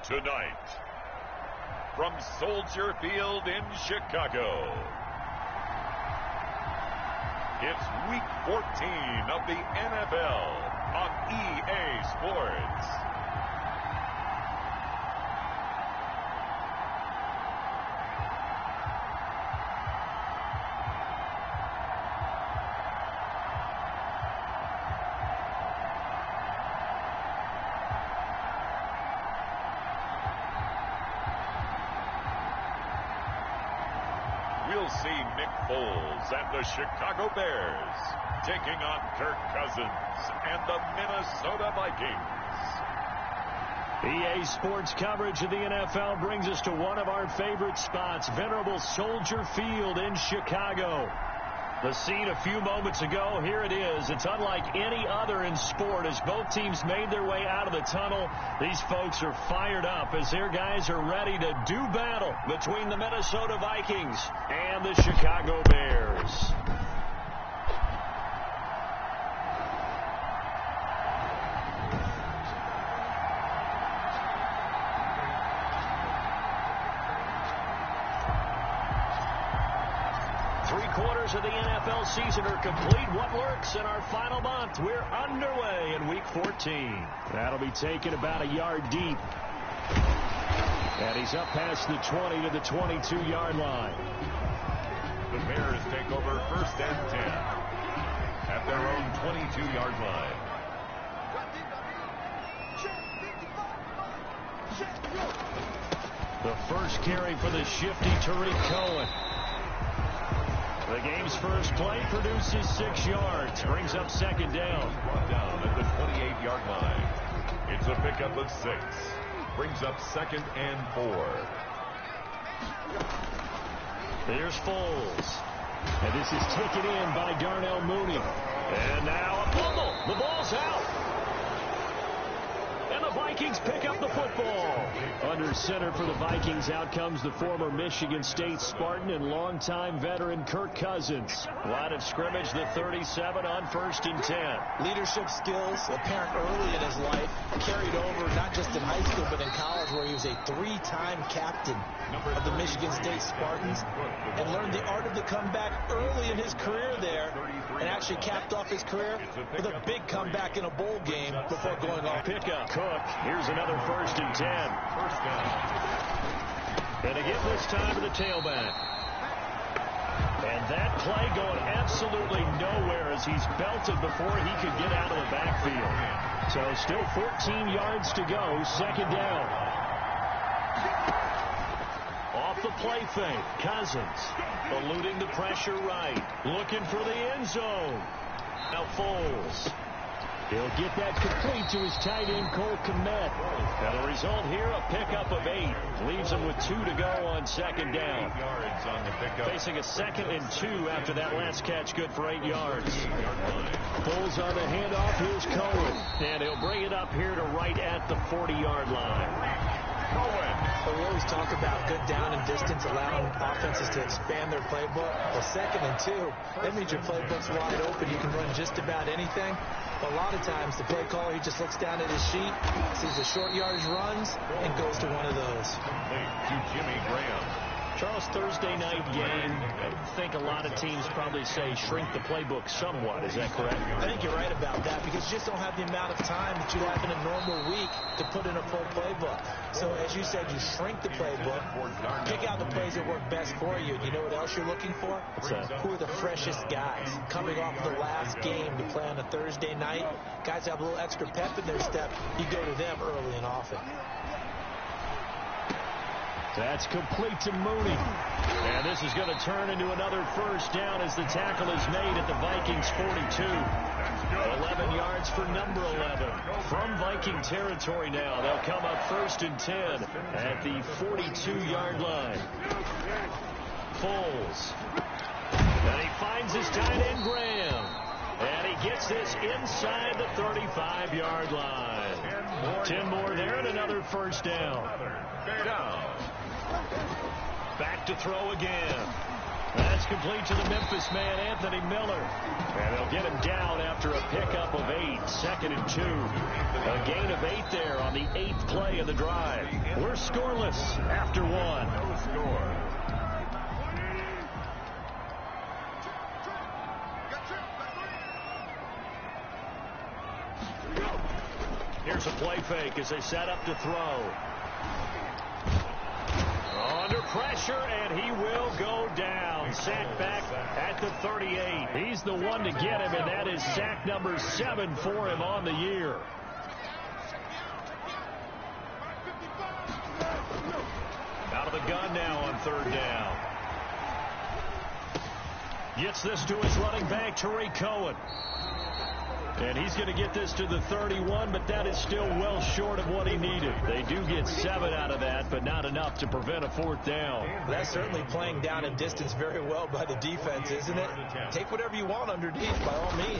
Tonight, from Soldier Field in Chicago, it's Week 14 of the NFL on EA Sports. We'll see Nick Foles and the Chicago Bears taking on Kirk Cousins and the Minnesota Vikings. EA Sports coverage of the NFL brings us to one of our favorite spots, venerable Soldier Field in Chicago. The scene a few moments ago, here it is. It's unlike any other in sport as both teams made their way out of the tunnel. These folks are fired up as their guys are ready to do battle between the Minnesota Vikings and the Chicago Bears. Three-quarters of the NFL season are complete. What lurks in our final month? We're underway in Week 14. That'll be taken about a yard deep. And he's up past the 20 to the 22-yard line. The Bears take over first and 10 at their own 22-yard line. The first carry for the shifty Tariq Cohen. The game's first play produces 6 yards. Brings up second down. Brought down at the 28-yard line. It's a pickup of 6. Brings up second and 4. There's Foles. And this is taken in by Darnell Mooney. And now a fumble. The ball's out. And the Vikings pick up the football. Under center for the Vikings, out comes the former Michigan State Spartan and longtime veteran Kirk Cousins. Line of scrimmage, the 37 on first and 10. Leadership skills apparent early in his life, carried over not just in high school but in college, where he was a 3-time captain of the Michigan State Spartans and learned the art of the comeback early in his career there, and actually capped off his career with a big comeback in a bowl game before going off. Pickup. Cook. Here's another first and 10. First down. And again this time to the tailback. And that play going absolutely nowhere as he's belted before he could get out of the backfield. So still 14 yards to go. Second down. Off the play fake. Cousins eluding the pressure right. Looking for the end zone. Now Foles. He'll get that complete to his tight end, Cole Kmet. And the result here, a pickup of 8. Leaves him with 2 to go on second down. 8 yards on the pickup. Facing a second and 2 after that last catch, good for 8 yards. Foles on the handoff. Here's Cohen. And he'll bring it up here to right at the 40-yard line. Well, we always talk about good down and distance, allowing offenses to expand their playbook. Well, second and 2, that means your playbook's wide open. You can run just about anything. But a lot of times, the play caller, he just looks down at his sheet, sees the short yardage runs, and goes to one of those. To Jimmy Graham. Charles, Thursday night game, I think a lot of teams probably say shrink the playbook somewhat. Is that correct? I think you're right about that because you just don't have the amount of time that you have in a normal week to put in a full playbook. So, as you said, you shrink the playbook, pick out the plays that work best for you. You know what else you're looking for? Who are the freshest guys coming off the last game to play on a Thursday night? Guys have a little extra pep in their step. You go to them early and often. That's complete to Mooney. And this is going to turn into another first down as the tackle is made at the Vikings 42. 11 yards for number 11. From Viking territory now, they'll come up first and 10 at the 42-yard line. Foles. And he finds his tight end, Graham. And he gets this inside the 35-yard line. 10 more there and another first down. Down. Back to throw again. That's complete to the Memphis man, Anthony Miller. And they'll get him down after a pickup of 8, 2nd and 2. A gain of 8 there on the 8th play of the drive. We're scoreless after 1. No score. Here's a play fake as they set up to throw. Under pressure, and he will go down. Sack back at the 38. He's the one to get him, and that is sack number 7 for him on the year. Out of the gun now on 3rd down. Gets this to his running back, Tariq Cohen. And he's going to get this to the 31, but that is still well short of what he needed. They do get 7 out of that, but not enough to prevent a 4th down. That's certainly playing down in distance very well by the defense, isn't it? Take whatever you want underneath, by all means.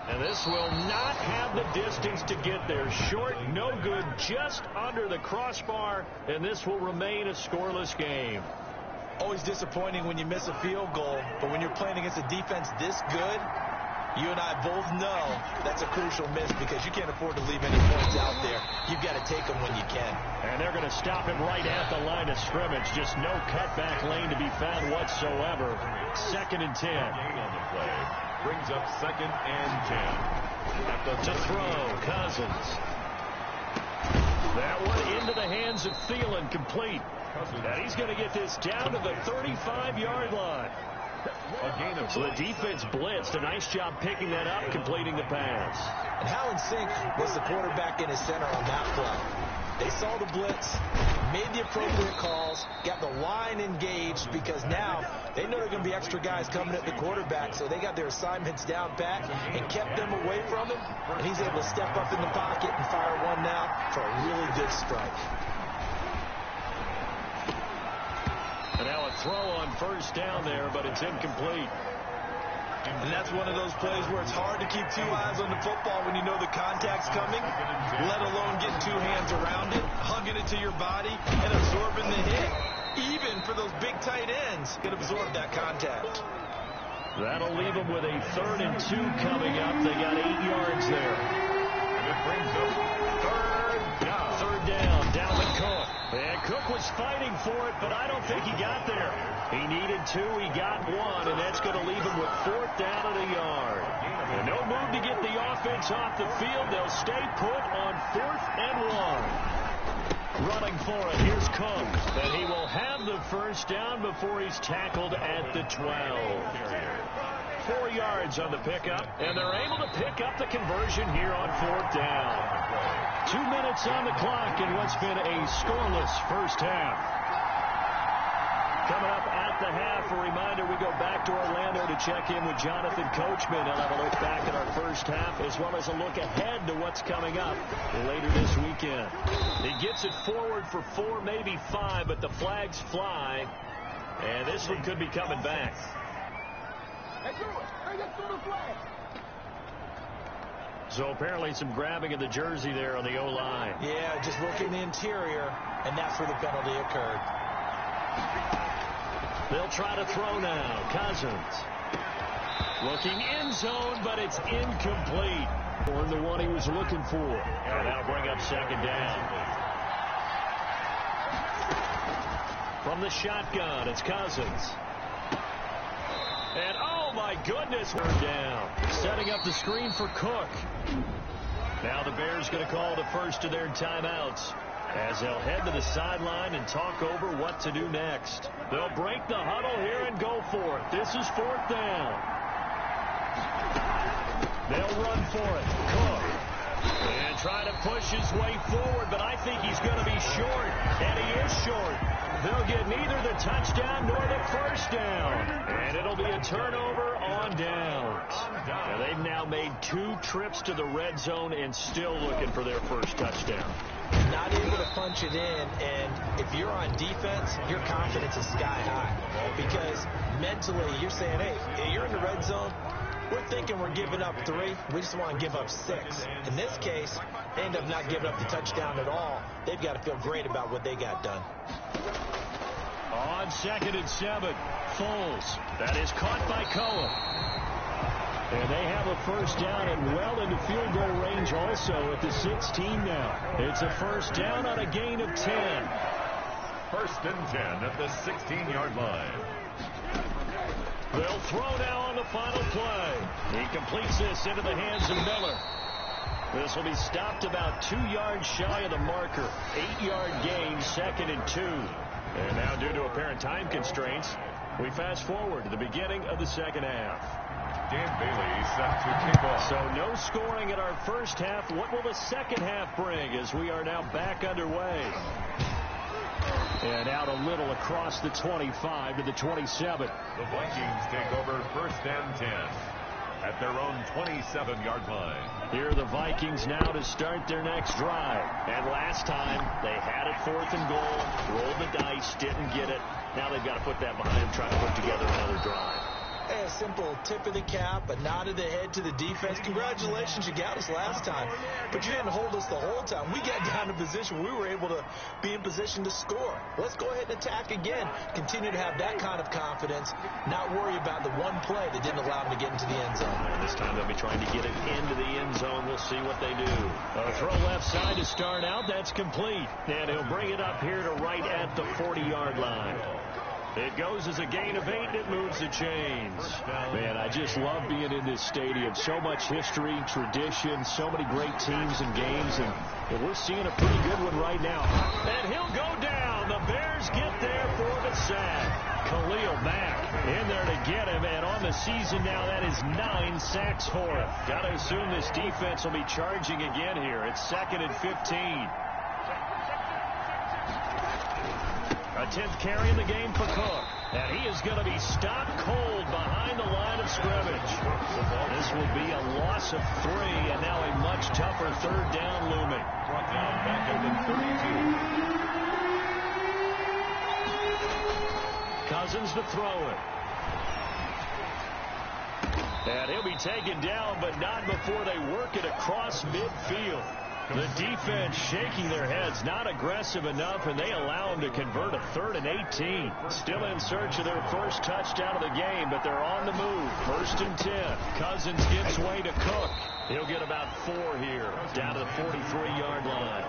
And this will not have the distance to get there. Short, no good, just under the crossbar, and this will remain a scoreless game. Always disappointing when you miss a field goal, but when you're playing against a defense this good, you and I both know that's a crucial miss because you can't afford to leave any points out there. You've got to take them when you can. And they're going to stop him right at the line of scrimmage. Just no cutback lane to be found whatsoever. 2nd and 10. Gain on the play. Brings up 2nd and 10. To throw, Cousins. That one into the hands of Thielen, complete. And he's going to get this down to the 35-yard line. So the defense blitzed. A nice job picking that up, completing the pass. And how in sync was the quarterback in his center on that play? They saw the blitz, made the appropriate calls, got the line engaged because now they know there are going to be extra guys coming at the quarterback, so they got their assignments down pat and kept them away from him. And he's able to step up in the pocket and fire one now for a really good strike. And now a throw on 1st down there, but it's incomplete. And that's one of those plays where it's hard to keep 2 eyes on the football when you know the contact's coming, let alone getting 2 hands around it, hugging it to your body, and absorbing the hit. Even for those big tight ends, can absorb that contact. That'll leave them with a 3rd and 2 coming up. They got 8 yards there. And it brings up 3rd down. 3rd down, down to Cook. And Cook was fighting for it, but I don't think he got there. He needed 2, he got 1, and that's going to leave him with 4th down at a yard. And no move to get the offense off the field. They'll stay put on 4th and 1. Running for it, here's Cook. And he will have the 1st down before he's tackled at the 12. 4 yards on the pickup, and they're able to pick up the conversion here on 4th down. 2 minutes on the clock in what's been a scoreless 1st half. Coming up at the half, a reminder, we go back to Orlando to check in with Jonathan Coachman. He'll have a look back at our 1st half as well as a look ahead to what's coming up later this weekend. He gets it forward for 4, maybe 5, but the flags fly, and this one could be coming back. So apparently some grabbing of the jersey there on the O-line. Yeah, just look in the interior, and that's where the penalty occurred. They'll try to throw now. Cousins. Looking in zone, but it's incomplete. Or the one he was looking for. And that'll bring up 2nd down. From the shotgun, it's Cousins. And oh my goodness, we're down. Setting up the screen for Cook. Now the Bears going to call the first of their timeouts as they'll head to the sideline and talk over what to do next. They'll break the huddle here and go for it. This is 4th down. They'll run for it. Cook. And try to push his way forward, but I think he's going to be short. And he is short. They'll get neither the touchdown nor the 1st down. And it'll be a turnover on downs. And they've now made 2 trips to the red zone and still looking for their 1st touchdown. Not able to punch it in, and if you're on defense, your confidence is sky high. Because mentally, you're saying, hey, you're in the red zone. We're thinking we're giving up 3. We just want to give up 6. In this case, they end up not giving up the touchdown at all. They've got to feel great about what they got done. On 2nd and 7, Foles. That is caught by Cohen. And they have a first down and well into field goal range also at the 16 now. It's a first down on a gain of 10. First and 10 at the 16-yard line. They'll throw now on the final play. He completes this into the hands of Miller. This will be stopped about 2 yards shy of the marker. 8-yard gain, 2nd and 2. And now, due to apparent time constraints, we fast forward to the beginning of the second half. Dan Bailey set to kick off. So no scoring in our first half. What will the second half bring as we are now back underway? And out a little across the 25 to the 27. The Vikings take over first and 10 at their own 27-yard line. Here are the Vikings now to start their next drive. And last time, they had it 4th and goal, rolled the dice, didn't get it. Now they've got to put that behind them, try to put together another drive. A simple tip of the cap, a nod of the head to the defense. Congratulations, you got us last time. But you didn't hold us the whole time. We got down to position. We were able to be in position to score. Let's go ahead and attack again. Continue to have that kind of confidence. Not worry about the one play that didn't allow them to get into the end zone. And this time they'll be trying to get it into the end zone. We'll see what they do. A throw left side to start out. That's complete. And he'll bring it up here to right at the 40-yard line. It goes as a gain of 8, and it moves the chains. Man, I just love being in this stadium. So much history, tradition, so many great teams and games, and we're seeing a pretty good one right now. And he'll go down. The Bears get there for the sack. Khalil Mack in there to get him, and on the season now, that is 9 sacks for him. Got to assume this defense will be charging again here. It's 2nd and 15. A 10th carry in the game for Cook. And he is going to be stopped cold behind the line of scrimmage. This will be a loss of 3, and now a much tougher 3rd down looming. Brought down back at the 32. Cousins to throw it. And he'll be taken down, but not before they work it across midfield. The defense shaking their heads, not aggressive enough, and they allow them to convert a 3rd and 18. Still in search of their first touchdown of the game, but they're on the move. 1st and 10. Cousins gives way to Cook. He'll get about 4 here, down to the 43-yard line.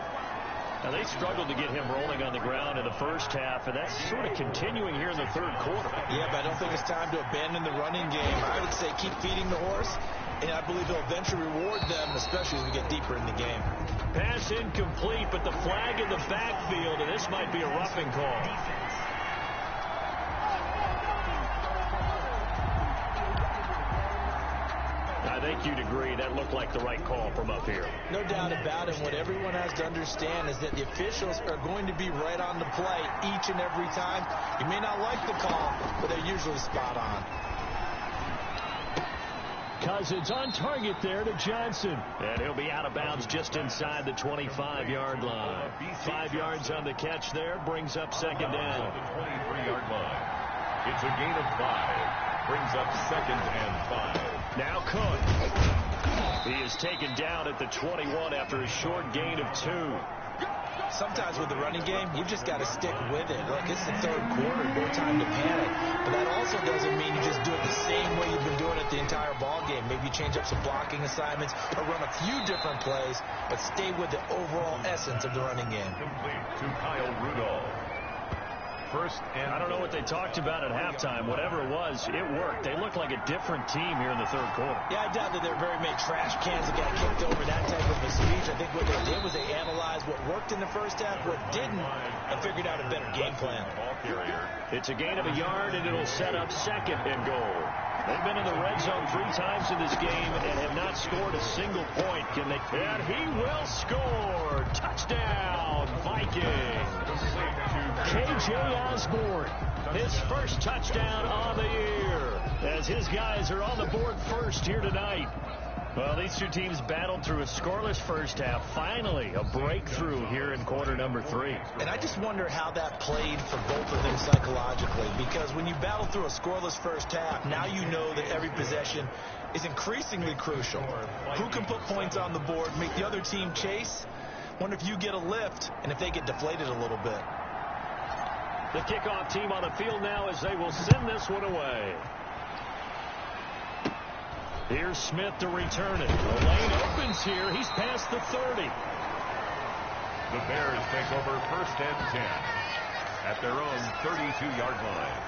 Now, they struggled to get him rolling on the ground in the first half, and that's sort of continuing here in the 3rd quarter. Yeah, but I don't think it's time to abandon the running game. I would say keep feeding the horse, and I believe he'll eventually reward them, especially as we get deeper in the game. Pass incomplete, but the flag in the backfield, and this might be a roughing call. I think you'd agree that looked like the right call from up here. No doubt about it. What everyone has to understand is that the officials are going to be right on the play each and every time. You may not like the call, but they're usually spot on. Cousins on target there to Johnson. And he'll be out of bounds just inside the 25-yard line. 5 yards on the catch there. Brings up 2nd down. The 23-yard line. It's a gain of 5. Brings up 2nd and 5. Now Cook. He is taken down at the 21 after a short gain of 2. Sometimes with the running game, you just got to stick with it. Look, it's the 3rd quarter, no time to panic. But that also doesn't mean you just do it the same way you've been doing it the entire ball game. Maybe change up some blocking assignments or run a few different plays, but stay with the overall essence of the running game. Complete to Kyle Rudolph. First and I don't know what they talked about at halftime. Whatever it was, it worked. They look like a different team here in the 3rd quarter. Yeah, I doubt that there are very many trash cans that got kicked over, that type of a speech. I think what they did was they analyzed what worked in the first half, what didn't, and figured out a better game plan. It's a gain of 1 yard, and it'll set up 2nd and goal. They've been in the red zone 3 times in this game and have not scored a single point. Can they? And he will score. Touchdown, Vikings. K.J. Osborne, his first touchdown on the year, as his guys are on the board first here tonight. Well, these two teams battled through a scoreless first half. Finally, a breakthrough here in quarter number 3. And I just wonder how that played for both of them psychologically, because when you battle through a scoreless first half, now you know that every possession is increasingly crucial. Who can put points on the board, make the other team chase? Wonder if you get a lift and if they get deflated a little bit. The kickoff team on the field now as they will send this one away. Here's Smith to return it. The lane opens here. He's past the 30. The Bears take over 1st and 10 at their own 32-yard line.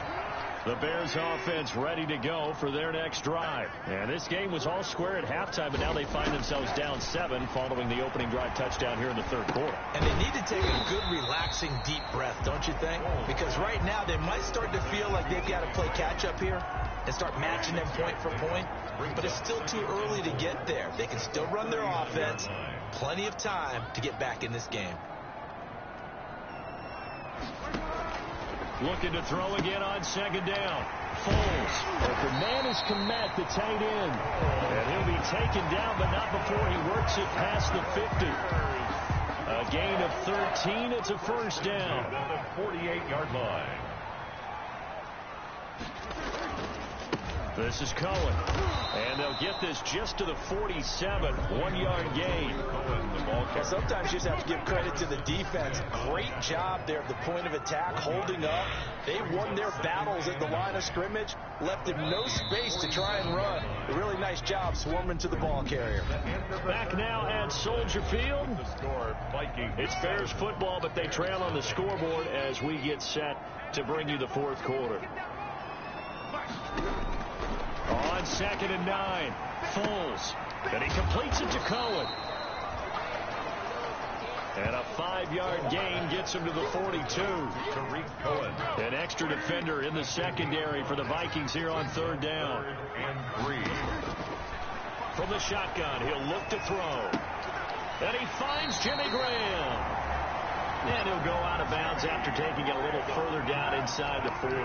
The Bears offense ready to go for their next drive. And this game was all square at halftime, but now they find themselves down 7 following the opening drive touchdown here in the 3rd quarter. And they need to take a good, relaxing, deep breath, don't you think? Because right now they might start to feel like they've got to play catch-up here and start matching them point for point. But it's still too early to get there. They can still run their offense. Plenty of time to get back in this game. Looking to throw again on 2nd down. Foles. But the man is Komet, the tight end. And he'll be taken down, but not before he works it past the 50. A gain of 13. It's a 1st down. On the 48-yard line. This is Cohen. And they'll get this just to the 47. 1-yard gain. Yeah, sometimes you just have to give credit to the defense. Great job there at the point of attack, holding up. They won their battles at the line of scrimmage, left him no space to try and run. A really nice job swarming to the ball carrier. Back now at Soldier Field. It's Bears football, but they trail on the scoreboard as we get set to bring you the 4th quarter. On 2nd and 9, Foles. And he completes it to Cohen. And a 5-yard gain gets him to the 42. Tariq Cohen. An extra defender in the secondary for the Vikings here on 3rd down. 3rd and 3. From the shotgun, he'll look to throw. And he finds Jimmy Graham. And he'll go out of bounds after taking it a little further down inside the 40.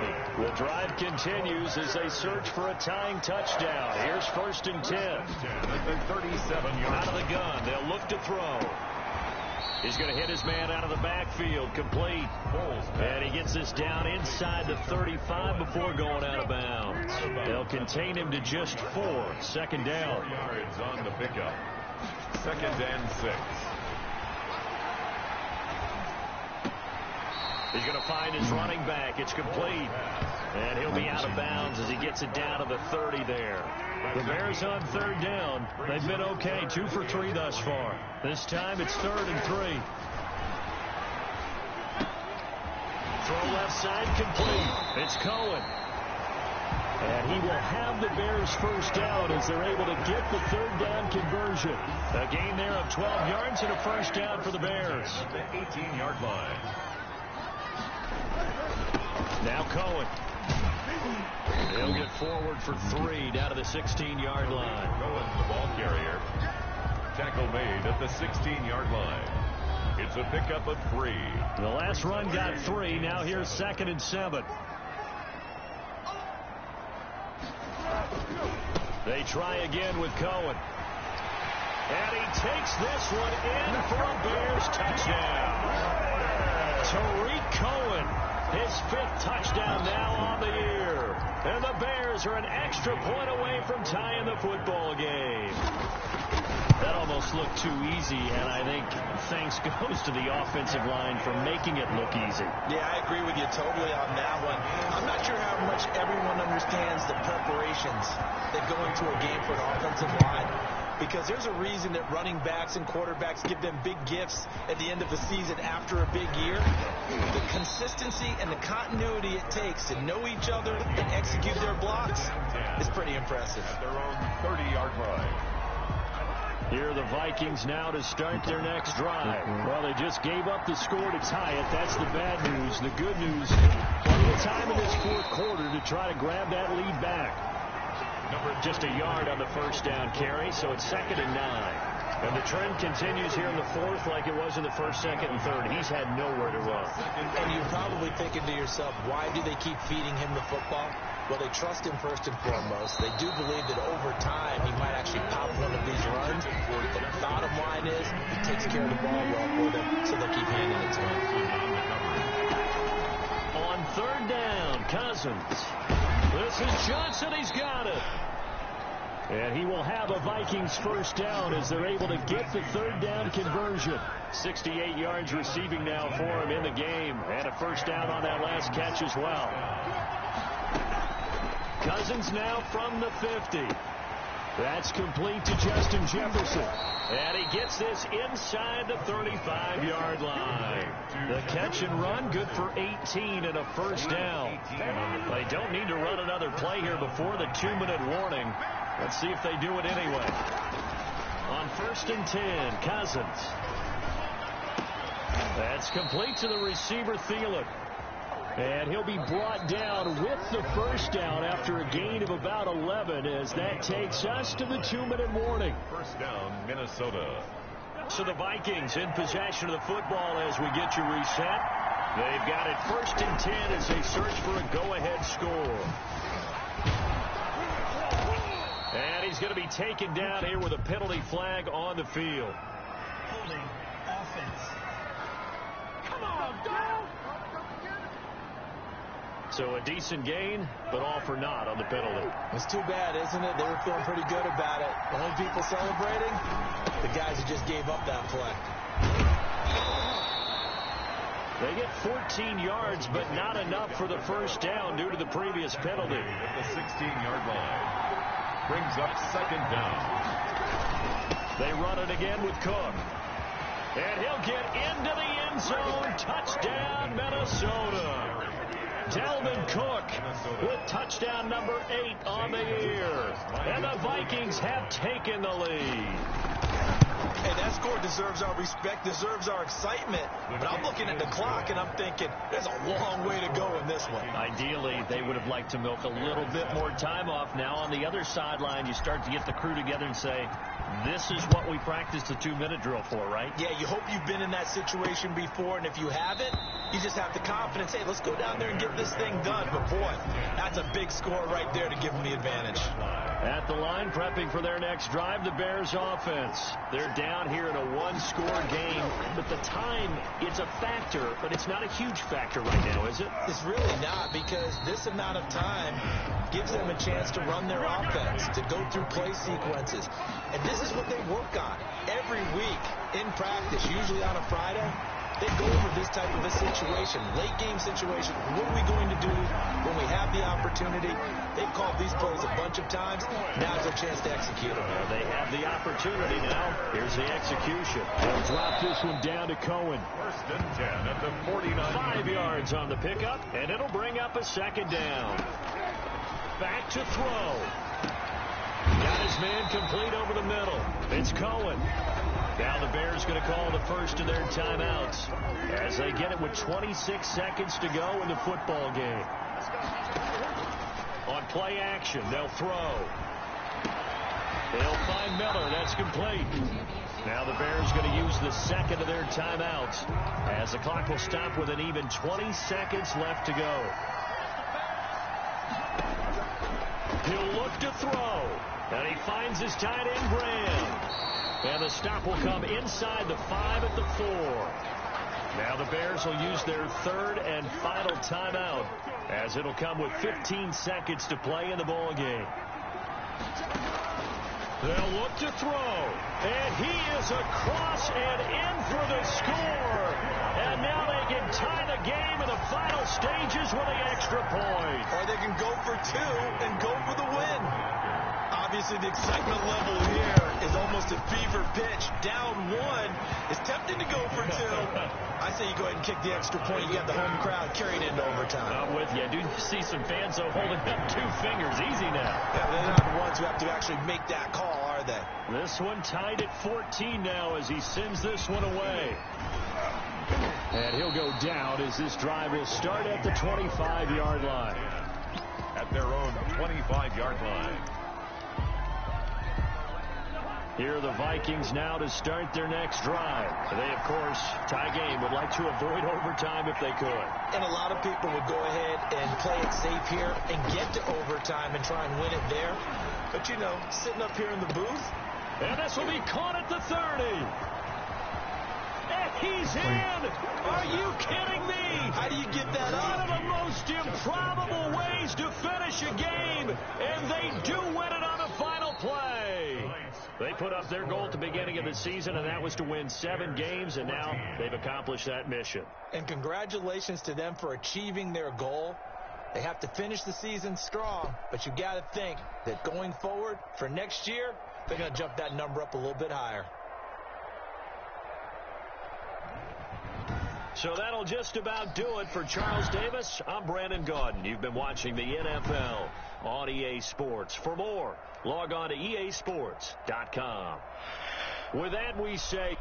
The drive continues as they search for a tying touchdown. Here's 1st and 10. At the 37-yard. Out of the gun, they'll look to throw. He's going to hit his man out of the backfield, complete. And he gets this down inside the 35 before going out of bounds. They'll contain him to just 4. 2nd down. 4 yards on the pickup. 2nd and 6. He's going to find his running back. It's complete. And he'll be out of bounds as he gets it down to the 30 there. The Bears on 3rd down. They've been okay. 2 for 3 thus far. This time it's 3rd and 3. Throw left side complete. It's Cohen. And he will have the Bears 1st down as they're able to get the 3rd down conversion. A gain there of 12 yards and a 1st down for the Bears. The 18-yard line. Now Cohen. He'll get forward for 3 down to the 16-yard line. Cohen, the ball carrier. Tackle made at the 16-yard line. It's a pickup of 3. The last run got 3. Now here's 2nd and 7. They try again with Cohen. And he takes this one in for a Bears touchdown. Tariq Cohen, his 5th touchdown now on the year. And the Bears are an extra point away from tying the football game. That almost looked too easy, and I think thanks goes to the offensive line for making it look easy. Yeah, I agree with you totally on that one. I'm not sure how much everyone understands the preparations that go into a game for an offensive line, because there's a reason that running backs and quarterbacks give them big gifts at the end of the season after a big year. The consistency and the continuity it takes to know each other and execute their blocks is pretty impressive. At their own 30-yard line. Here are the Vikings now to start their next drive. Well, they just gave up the score to tie it. That's the bad news. The good news, plenty of time in this 4th quarter to try to grab that lead back. Just a yard on the 1st down carry, so it's 2nd and 9. And the trend continues here in the 4th like it was in the 1st, 2nd, and 3rd. He's had nowhere to run. And you're probably thinking to yourself, why do they keep feeding him the football? Well, they trust him first and foremost. They do believe that over time he might actually pop one of these runs. But the bottom line is he takes care of the ball well for them, so they'll keep handing it to him. On 3rd down, Cousins. This is Johnson. He's got it. And he will have a Vikings first down as they're able to get the third down conversion. 68 yards receiving now for him in the game. And a first down on that last catch as well. Cousins now from the 50. That's complete to Justin Jefferson. And he gets this inside the 35-yard line. The catch and run, good for 18 and a first down. They don't need to run another play here before the 2-minute warning. Let's see if they do it anyway. On 1st and 10, Cousins. That's complete to the receiver, Thielen. And he'll be brought down with the first down after a gain of about 11 as that takes us to the 2-minute warning. First down, Minnesota. So the Vikings in possession of the football as we get you reset. They've got it 1st and 10 as they search for a go-ahead score. And he's going to be taken down here with a penalty flag on the field. Holding offense. Come on, dog! So a decent gain, but all for naught on the penalty. It's too bad, isn't it? They were feeling pretty good about it. The only people celebrating, the guys who just gave up that play. They get 14 yards, but not enough for the first down due to the previous penalty. At the 16-yard line. Brings up 2nd down. They run it again with Cook. And he'll get into the end zone. Touchdown, Minnesota. Dalvin Cook with touchdown number 8 on the year. And the Vikings have taken the lead. Hey, that score deserves our respect, deserves our excitement. But I'm looking at the clock, and I'm thinking, there's a long way to go in this one. Ideally, they would have liked to milk a little bit more time off. Now, on the other sideline, you start to get the crew together and say, this is what we practiced the 2-minute drill for, right? Yeah, you hope you've been in that situation before, and if you haven't, you just have the confidence, hey, let's go down there and get this thing done. But, boy, that's a big score right there to give them the advantage. At the line, prepping for their next drive, the Bears offense. They're down here in a 1-score game, but the time, it's a factor, but it's not a huge factor right now, is it? It's really not, because this amount of time gives them a chance to run their offense, to go through play sequences. And this is what they work on every week in practice, usually on a Friday. They go over this type of a situation, late game situation. What are we going to do when we have the opportunity? They've called these plays a bunch of times. Now's their chance to execute them. Well, they have the opportunity now. Here's the execution. They'll drop this one down to Cohen. 1st and 10 at the 49. 5 yards on the pickup, and it'll bring up a 2nd down. Back to throw. Got his man complete over the middle. It's Cohen. Now the Bears going to call the first of their timeouts as they get it with 26 seconds to go in the football game. On play action, they'll throw. They'll find Miller. That's complete. Now the Bears going to use the second of their timeouts as the clock will stop with an even 20 seconds left to go. He'll look to throw. And he finds his tight end, Graham. And the stop will come inside the 5 at the 4. Now the Bears will use their 3rd and final timeout as it'll come with 15 seconds to play in the ball game. They'll look to throw. And he is across and in for the score. And now they can tie the game in the final stages with the extra point. Or they can go for 2 and go for the win. Obviously, the excitement level here is almost a fever pitch. Down 1 is tempting to go for 2. I say you go ahead and kick the extra point. You got the home crowd carrying into overtime. I'm with you. I do see some fans holding up 2 fingers. Easy now. Yeah, they're not the ones who have to actually make that call, are they? This one tied at 14 now as he sends this one away. And he'll go down as this drive will start at the 25-yard line. At their own 25-yard line. Here are the Vikings now to start their next drive. They, of course, tie game, would like to avoid overtime if they could. And a lot of people would go ahead and play it safe here and get to overtime and try and win it there. But, you know, sitting up here in the booth. And this will be caught at the 30. And he's in. Are you kidding me? How do you get that up? One of the most improbable ways to finish a game. And they do win it on the final play. put up their goal at the beginning of the season, and that was to win 7 games, and now they've accomplished that mission. And congratulations to them for achieving their goal. They have to finish the season strong, but you got to think that going forward for next year, they're going to jump that number up a little bit higher. So that'll just about do it for Charles Davis. I'm Brandon Gaudin. You've been watching the NFL on EA Sports. For more, log on to easports.com. With that, we say...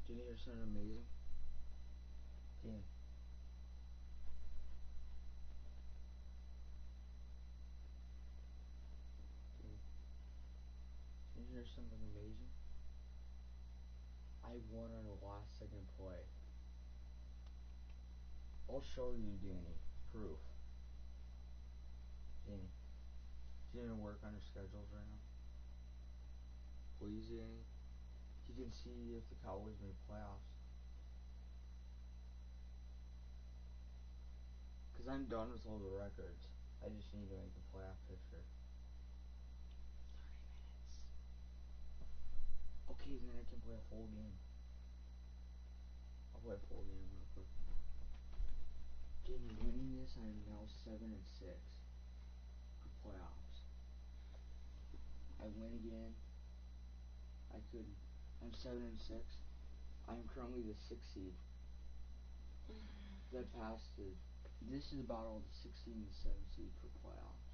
Did you hear something amazing? Yeah. Did you hear something amazing? I won on the last second play. I'll show you, Danny. Proof. Danny. Do you work on your schedules right now? Please, Danny. You can see if the Cowboys made playoffs. Because I'm done with all the records. I just need to make the playoff picture. 30 minutes. Okay, then I can play a full game. I'll play a full game real quick. Danny, winning this, I am now 7-6 for playoffs. I win again. I'm 7-6. I am currently the 6th seed. That passed the. This is about all the 16 and 7th seed for playoffs.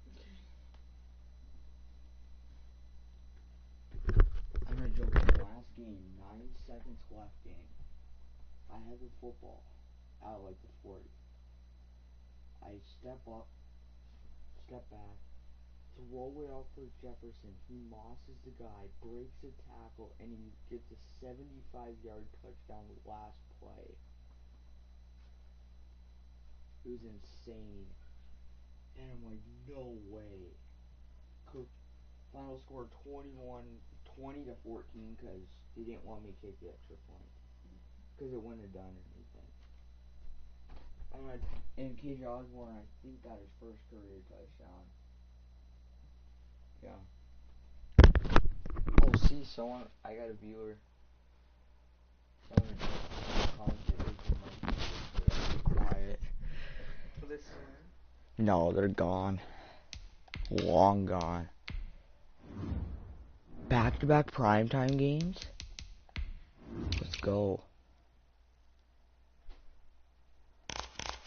Okay. I'm gonna jump in the last game. 9 seconds left game. I have the football out like the 40. I step up, step back, throw it out for Jefferson. He mosses the guy, breaks a tackle, and he gets a 75-yard touchdown last play. It was insane. And I'm like, no way. Cook, final score 20 to 14 because he didn't want me to kick the extra point. Because it wouldn't have done anything. And KJ Osborne, I think, got his first career touchdown. Yeah. Oh, see, someone, I got a viewer. Someone quiet. Will they still in? No, they're gone. Long gone. Back-to-back primetime games? Let's go.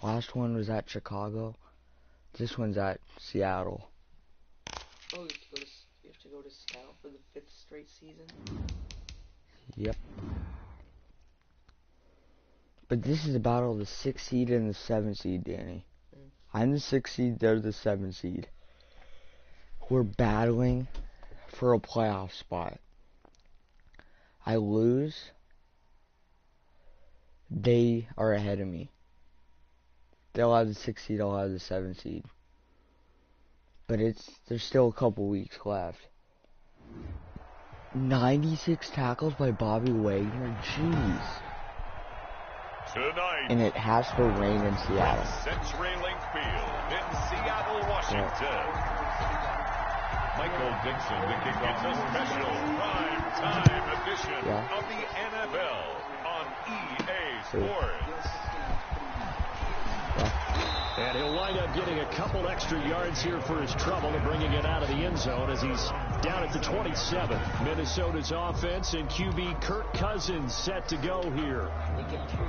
Last one was at Chicago. This one's at Seattle. Oh, you have to go to Seattle for the 5th straight season? Yep. But this is a battle of the 6th seed and the 7th seed, Danny. I'm the 6th seed, they're the 7th seed. We're battling for a playoff spot. I lose, they are ahead of me. They'll have the 6th seed, I'll have the 7th seed. But there's still a couple weeks left. 96 tackles by Bobby Wagner, jeez. Tonight, And it has to rain in Seattle. CenturyLink Field in Seattle, Washington. Michael Dixon, the kick. It's a special prime-time edition of the NFL on EA Sports. And he'll wind up getting a couple extra yards here for his trouble and bringing it out of the end zone as he's down at the 27. Minnesota's offense and QB Kirk Cousins set to go here.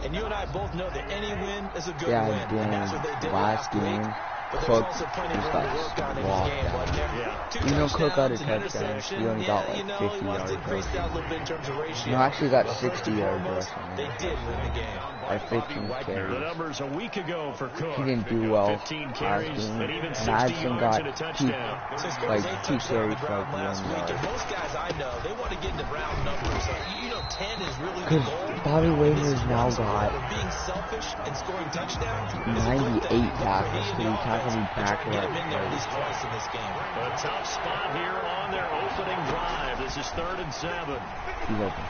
And you and I both know that any win is a good Yeah, win. And that's what they did last game. week. But there's Cook also plenty of just room to got work on in the walked game, out. wasn't there? Yeah. Two You know, Cook got a touchdowns, an touchdown. interception. He only got like you know, 50 he wants yards. to increase that a little bit in terms of ratio. No, actually got But 60 first and yards foremost, rushing. they did win the game. Like 15 The carries. numbers a week ago for Cook. He didn't do well 15 last carries game. and even 60 Madsen yards got and a touchdown. So he scores like 8 2 touchdowns on carries the for ground like last 1 week. yard. And most guys I know, they want to get into round numbers. You know, 10 is really the Because goal. Bobby Wagner's This is now one sport got where being selfish and scoring touchdowns is a good 98 thing. But for tackles, he so and he the tackled offense, me they're back trying to get him in there at least twice in this game. A tough spot here on their opening drive. This is 3rd and 7. He's open.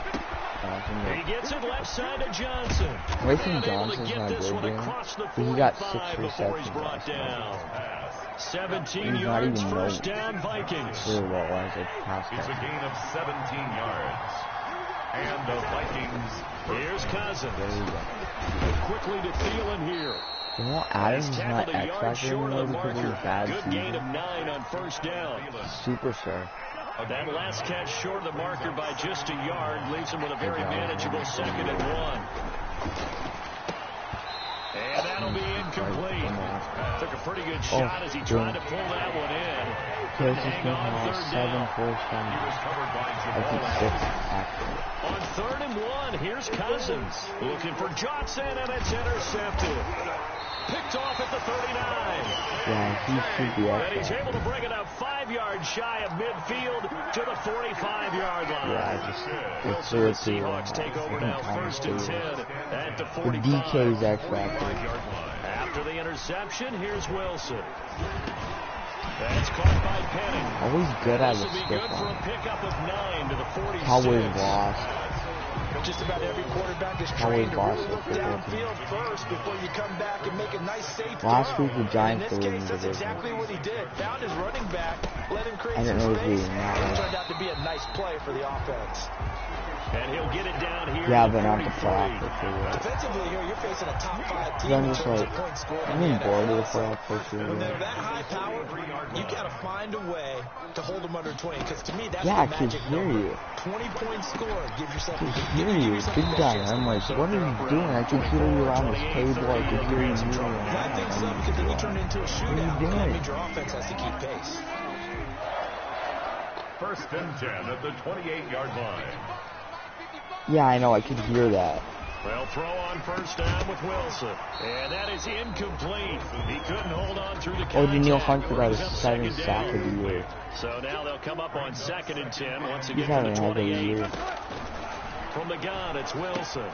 He gets it left side to Johnson. Mason Not able to Johnson's get not this good, one dude. across the But he got 45 6 before he's receptions brought last down. 17 He's not yards, even first known down, Vikings. very well as a pass It's a catcher. gain of 17 yards. And the Vikings. Here's Cousins. There you go. Quickly to Thielen here. You know, Adams He's is tackled not a X yard Factor short of anymore the because of marker. his bad Good gain of season. 9 on first down. Superstar. That last catch short of the marker by just a yard leaves him with a very manageable 2nd and 1. And that'll be incomplete. took a pretty good shot as he tried to pull that one in. Because he's going to have 7 first down. I think 6 after. On 3rd and 1, here's Cousins looking for Johnson, and it's intercepted. Picked off at the 39. Yeah, he should be up And he's there. able to bring it up 5 yards shy of midfield to the 45-yard line. Yeah, it's Wilson, the so Seahawks take over now 1st and 10 at the 45. The DK's X Factor. After the interception, here's Wilson. That's caught by Penning. Always good at This the will be stiff good for a one. pickup of 9 to the 46. Cowboys lost. Just about every quarterback is Cowboys trained to lost really look the football downfield first before you come back and make a nice safe Last throw. week the Giants In this were case, in the that's division. exactly what he did. Found his running back, let him create I some didn't know space, he was not and it right. turned out to be a nice play for the offense. And he'll get it down here. Yeah, to but not the 43. playoff for sure. Defensively here, you're facing a top 5 team I'm in just terms like, of points scored. I'm in bored of the playoff for sure. When they're that high power, you got to find a way to hold them under 20. Because to me, that's Yeah, the I can magic hear number. you. 20-point score gives yourself. I can hear you big time. I'm like, what are you doing? I can hear you around this table. I can hear you moving around. I think so, because then you turn it into a shootout. doing? That means your offense has to keep pace. 1st and 10 at the 28-yard line. Yeah, I know. I can hear that. They'll throw on 1st down with Wilson. And that is incomplete. He couldn't hold on through the contact. Oh, Daniil Hunter got his Brings up 7th 2nd sack of down. the year. So now they'll come up on 2nd and 10. Once He's again having from a the heck of a 28. year. From the gun, it's Wilson.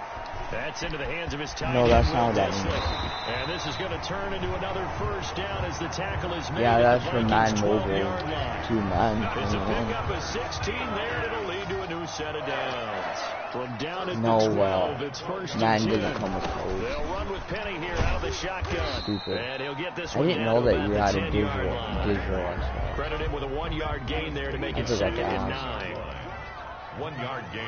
That's into the hands of his tight No, end, that's Will not what that Dissly. means. And this is going to turn into another 1st down as the tackle is made. Yeah, at that's the from Vikings' Madden Mobile 12-yard line. to Madden It's a 21. pickup of 16 there, and it'll lead to a new set of downs. From down at No, the 12, it's 1st Madden and 10. didn't come with codes. They'll run with Penny here out of the shotgun. Stupid. And he'll get this I one didn't down know to that about you the had a 10-yard line. visual. Credit him with a 1-yard gain there to make I it forgot 2nd to and ask. 9. 1-yard gain.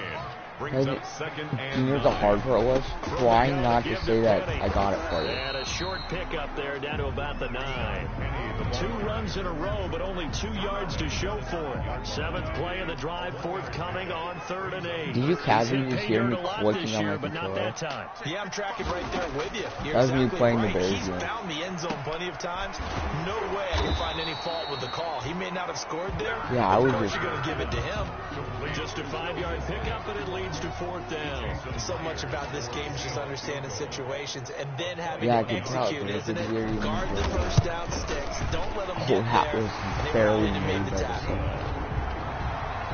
Brings up 2nd and You know what the 9. hard part was? Trying not to say that I got it for you. And a short pickup there down to about the 9. 2 runs in a row, but only 2 yards to show for it. 7th play of the drive, forthcoming on 3rd and 8. Did you casually just hear me Paid a lot clicking this on my year, but not controller? that time. Yeah, I'm tracking right there with you. You're That was me exactly playing the right. Bears He's game. found the end zone plenty of times. No way I can find any fault with the call. He may not have scored there. Yeah, I was Of course just- you're going to give it to him. Just a 5-yard pickup, but it leads to 4th down. So much about this game is just understanding situations and then having Yeah, I to can tell, execute, because isn't I it? could hear you Guard the moving. first down sticks. Don't let them Oh, get that there. was They barely rallied and made made by the the tackle.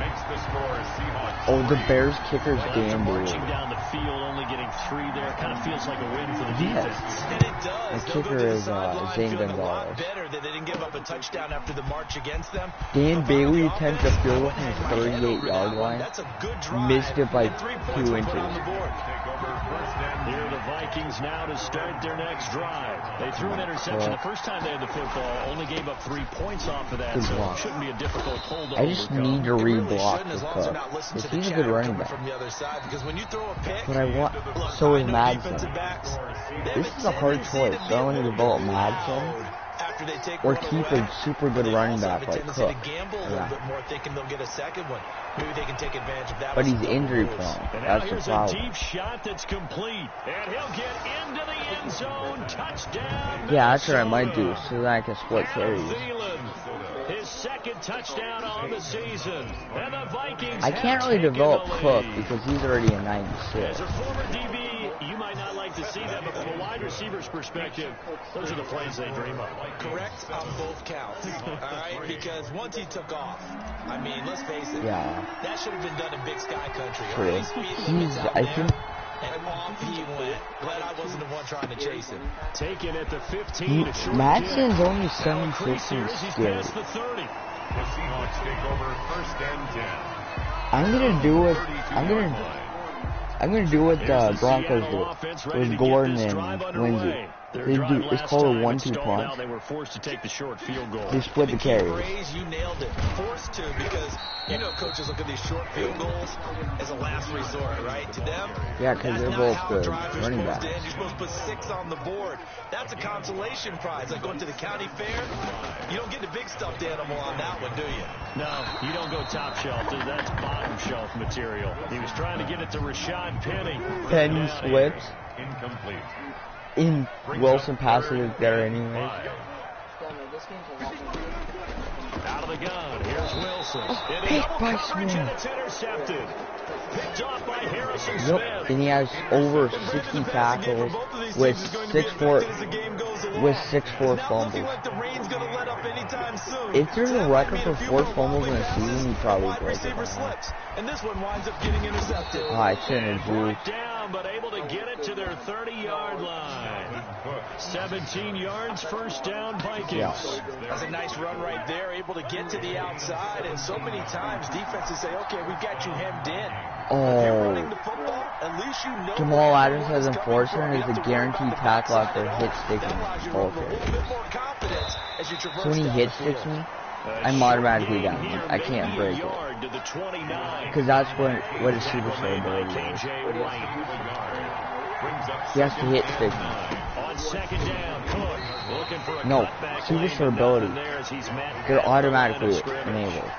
Makes the score Seahawks. Oh, the Bears kicker's damn Marching dude. down the field, only getting 3 there. Kind of feels like a win for the Yes. defense. And it does. The They'll go kicker to the is, sideline Zane feeling a Gonzalez. lot better that they didn't give up a touchdown after the march against them. Dan But Bailey on the attempted a offense, field I goal wouldn't from the hang my head over 38-yard that one. line. That's a good drive. Missed it by and 3 points 2 were put inches. on the board. Take over 1st and Here are the Vikings now to start their next drive. They threw an interception the first time they had the football, only gave up 3 points off of that, Good so block. it shouldn't be a difficult hold to I just overcome. need to It really re-block shouldn't, the as long as they're cut. not listening to He's the a good chatter running coming back. from the other side. Because when you throw a pick, But I want, look, so I is know Madsen. defensive backs, they have This is a hard tendency choice. to Do I want to be develop loud Madsen after they take or one keep away. a super good They running also back have a like tendency Cook? to gamble a little Yeah. bit more, thinking they'll get a second one. Maybe they can take advantage of that. But with he's some injury moves. prone. And now That's the here's a problem. deep shot that's complete. And he'll get into the end zone. Touchdown, Yeah, that's what I might do, Minnesota. so that I can split Adam carries. Thielen, his 2nd touchdown on the season. And the Vikings I have can't really taken develop the Cook lead. because he's already a As 96. a former DB, you might not like to see that, but from a wide receiver's perspective, those are the plays they dream of. Correct on both counts. All right, because once he took off, I mean, let's face it. Yeah, That should have been done in Big Sky Country. true. Early speed limits out I there, think and off he went. Glad I wasn't the one trying to chase him. Taken at the 15. A short Madsen's kick. only Now 76 increase here and as he's scary. past the 30. The Seahawks take over 1st and 10. I'm gonna do it. I'm gonna do what the Broncos Seattle offense do ready with to get Gordon this and drive underway. Lindsey. Their They drive do. It's last called time a it 1-2 stalled punch. out. They were forced to take the short field goal. They split the carries. Phrase, you nailed it. Forced to, because you know coaches look at these short field goals as a last resort, right? To them, Yeah, because that's they're not both how a good drive is running supposed backs. to end. You're supposed to put 6 on the board. That's a consolation prize. Like going to the county fair, you don't get the big stuffed animal on that one, do you? No, you don't go top shelf. That's bottom shelf material. He was trying to get it to Rashad Penny. Penny slips. Incomplete. In Wilson passes it there anyway. Out of the gun. Here's Wilson. Picked by Smith. It's intercepted. Picked off by Harrison Yep. Smith. And he has over 60 tackles with 6'4" fumbles. If there's a record for forced fumbles in a season, he probably breaks it. And this one winds up getting intercepted. I shouldn't have Brought down, but able to get it to their 30-yard line. 17 yards, first down, Vikings. Yeah. That's a nice run right there, able to get to the outside. And so many times defenses say, okay, we've got you hemmed in. If you're running the football, at least you know Jamal Adams has enforcement is a guaranteed tackle after hit sticking. Okay. So when he hit sticks me, I'm automatically down. I can't break it. Because that's what his super show ability is. He has to hit stick me. No, super show ability. They're automatically enabled.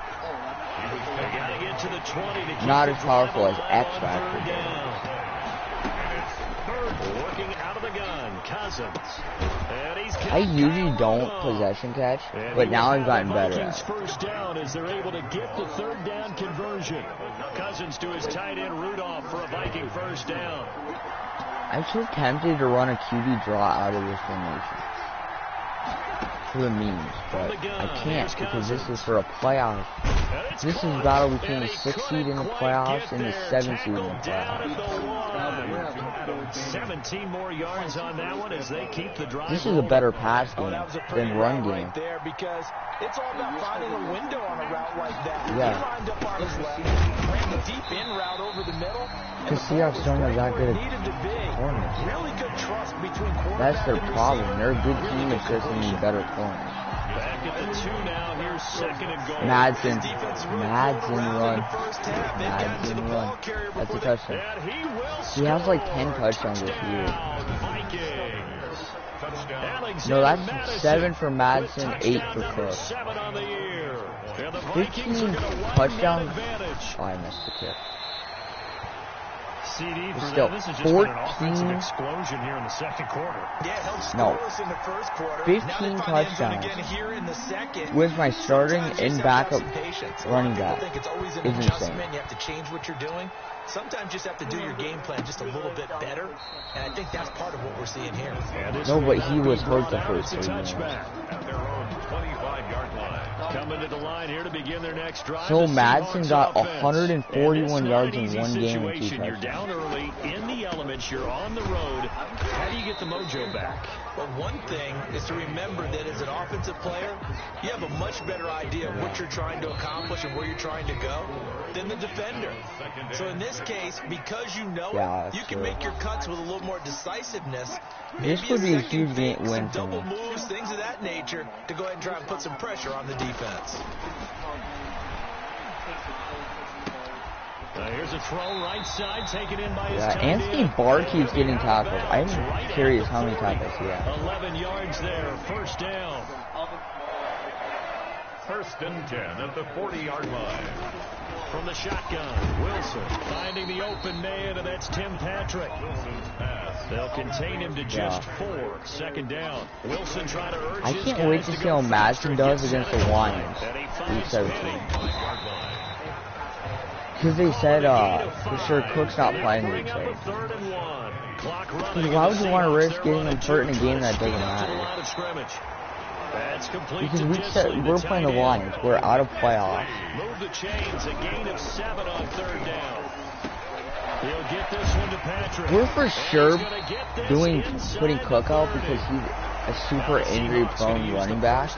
Not as powerful as X Factor. Working out of the gun, Cousins. I usually don't possession catch, but now I've gotten better at it. First down as they're able to get the third down conversion. Cousins to his tight end Rudolph for a Viking first down. I'm so tempted to run a QB draw out of this formation. For the memes, but I can't because this is for a playoff. This is a battle between the 6th seed in the playoffs and the 7th seed in the playoffs. 17 more yards on that one as they keep the drive. This is a better pass game than run game. Because it's all about finding a window on a route like that. Yeah. He lined up on his left, ran the deep in route over the middle. Because Seahawks don't have that good corners. Really good trust between quarterbacks. That's their problem. They're a good team, it's just they need better corners. Back at the 2 now. Here's second and goal. Madden run. That's a touchdown. He has like 10 touchdowns this year. No, that's 7 for Madsen, 8 for Cook. 15 touchdowns. Oh, I missed the kick. CD for still, this is just 14 an offensive explosion here in the second quarter. No, 15 touchdowns with my starting and backup running back is insane. You have to change what you're doing. Sometimes you just have to do your game plan just a little bit better, and I think that's part of what we're seeing here. No, but he was hurt the first 3 years. Coming to the line here to begin their next drive. So Madsen got 141 yards in one game and 2 touchdowns. You're down early in the elements. You're on the road. How do you get the mojo back? Well, one thing is to remember that as an offensive player, you have a much better idea of what you're trying to accomplish and where you're trying to go than the defender. So in this case, because you know it, you can make your cuts with a little more decisiveness. This would be a huge win for me. Double moves, things of that nature, to go ahead and try and put some pressure on the defense. Here's a throw right side, taken in by his tight Anthony end. Barr keeps getting tackled. I'm curious how many tackles he has. 11 yards there, first down. First and 10 at the 40-yard line. From the shotgun, Wilson finding the open man, and that's Tim Patrick. They'll contain him to just 4. Second down. Wilson trying to urge I his can't guys wait to see how Madsen does against the Lions. Week 17. Because they said for sure Cook's not playing week 7. Why would you want to risk getting him hurt in a game that doesn't matter? Because we're playing the Lions. We're out of playoffs. Move the chains, a gain of 7 on third down. He'll get this one to Patrick. We're for sure putting Cook out because he's a super injury-prone running back.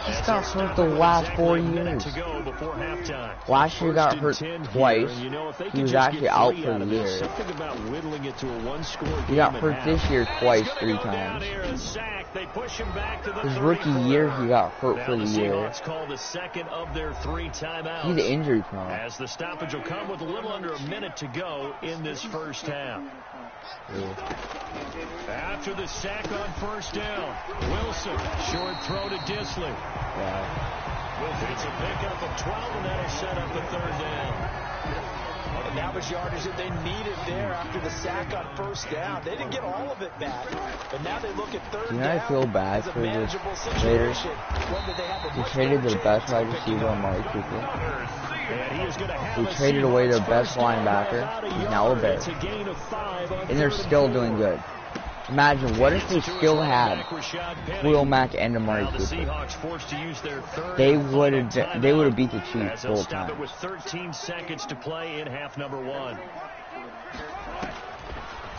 He's got hurt the last 4 years. Last year got hurt twice. He was actually out for the year. He got hurt this year twice, 3 times. His rookie year, he got hurt for the year. He's injury prone. As the stoppage will come with a little under a minute to go in this first half. After the sack on first down, Wilson, short throw to Disley. It's a pickup of 12, and that'll set up the third down. And that was yardage that they needed there after the sack on first down. They didn't get all of it back, but now they look at third down. I feel bad for this Raiders. He traded their best wide receiver on Amari Cooper. He traded away their best linebacker. He's now a Bear. And they're still doing good. Imagine, what if they still had Will Mack and Amari Cooper? They would have beat the Chiefs full time. With 13 seconds to play in half number 1.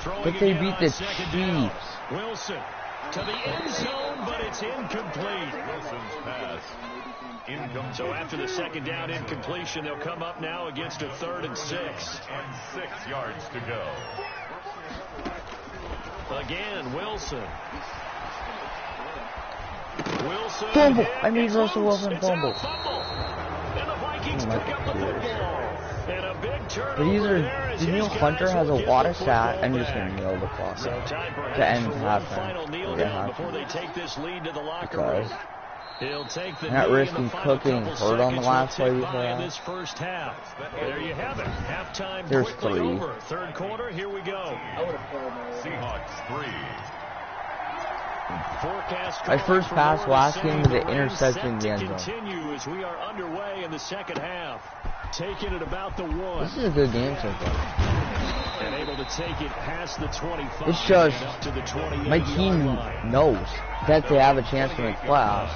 But they beat the Chiefs. Wilson to the end zone, but it's incomplete. Wilson's pass. Incomplete. So after the second down incompletion, they'll come up now against a 3rd and 6. And 6 yards to go. Again, Wilson. Fumble. I need Russell Wilson fumble. And the Vikings pick up the football. And a big turnover. But Daniel Hunter has a lot of stats. I'm just going to nail the clock to end halftime. Before they take this lead to the locker room. He'll take the not risking cooking hurt on the last play before in that. this first half. There you have it. Halftime There's quickly 3. over. Third quarter, here we go. Seahawks 3. My first pass last game was an interception in the end zone. Continue as we are underway in the second half. Taking it about the 1. This is a good game so far. And able to take it past the 25. It's just up to the 28 my team knows that they have a chance to make playoffs,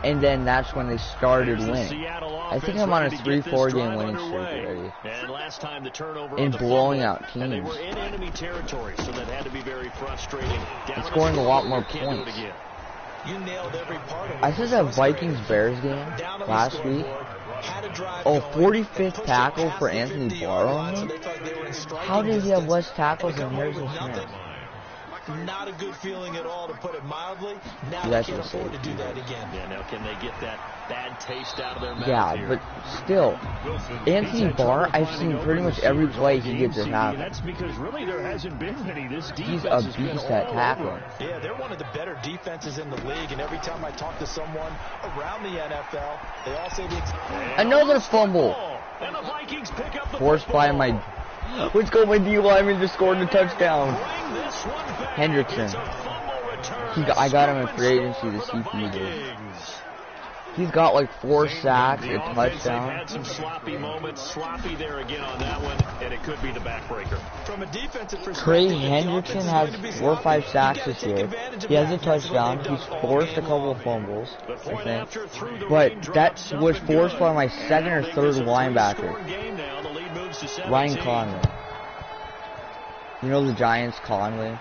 and then that's when they started winning. I think I'm on a 3-4 game winning streak already. And last time the turnover in blowing out teams. And they were in enemy territory, so that had to be very frustrating. And scoring a lot more points. You nailed every part of it. I said that Vikings-Bears game last week. Oh, 45th tackle for Anthony Barr on me? How did he have less tackles than Harrison Smith? Not a good feeling at all, to put it mildly. Now they can't afford to do that again. Yeah, now can they get that bad taste out of their mouth Yeah, but still, Anthony Barr, I've seen pretty much every play he gets it happen. That's because really there hasn't been any. This He's a beast at tackling. Yeah, they're one of the better defenses in the league, and every time I talk to someone around the NFL, they all say the another fumble. And the Vikings pick up the forced by my... Let's go, my D lineman just scored a touchdown. Hendrickson. I got him in free agency to see if he did. He's got like 4 sacks, a touchdown. Had some sloppy moments, sloppy there again on that one, and it could be the backbreaker. From a defensive perspective, Trey Hendrickson has 4 or 5 sacks this year. He has a touchdown. He's forced a couple of fumbles, I think. But that was forced by my 2nd or 3rd linebacker, Ryan Conley. You know the Giants, Conley?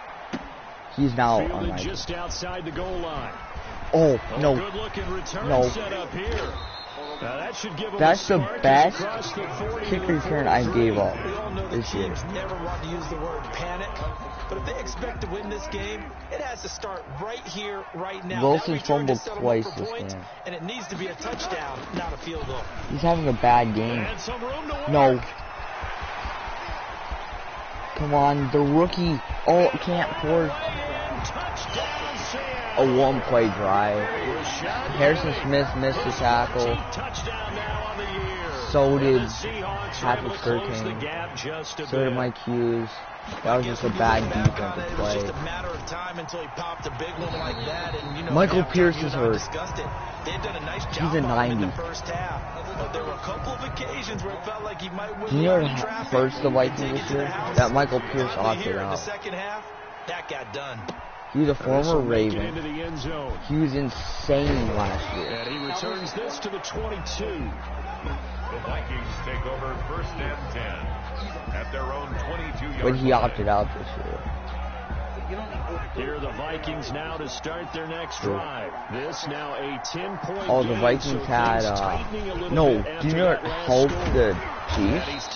He's now on my just outside the goal line. Oh, no. No. That's the best kick return I gave up this year. Never want to use the word panic, but if they expect to win this game, it has to start right here, right now. Wilson fumbled twice this game. And it needs to be a touchdown, not a field goal. He's having a bad game. No. Come on, the rookie. Oh, can't force a 1-play drive. Harrison Smith missed the tackle. So did Patrick Surtain. So did Mike Hughes. That was just a bad defensive play. Michael Pierce is hurt. He's a 90. Do you know what hurts the Vikings this year? That Michael Pierce opted out. He was a former Raven. He was insane last year. And he returns this to the 22. The Vikings take over 1st and 10 at their own 22-yard But he opted out this year. Here are the Vikings now to start their next drive. This now a 10-point Oh, the Vikings had, no, do you know what helped the Chiefs?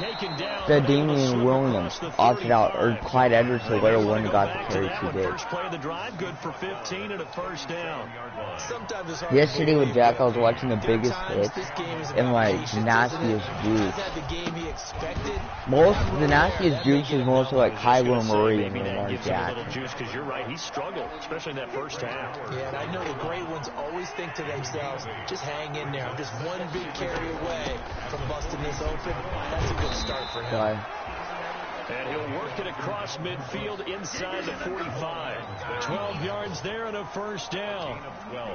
That Damian Williams opted out, or Clyde Edwards-Helaire wouldn't have got the carries he did. Yesterday with Jack, I was watching the biggest hits and like nastiest jukes. The nastiest jukes is mostly like Kyler Murray and Lamar Jackson. Because you're right, he struggled, especially in that first half. Yeah, and I know the great ones always think to themselves, just hang in there. I'm just one big carry away from busting this open. That's a good start for him. And he'll work it across midfield inside the 45. 12 yards there and a first down.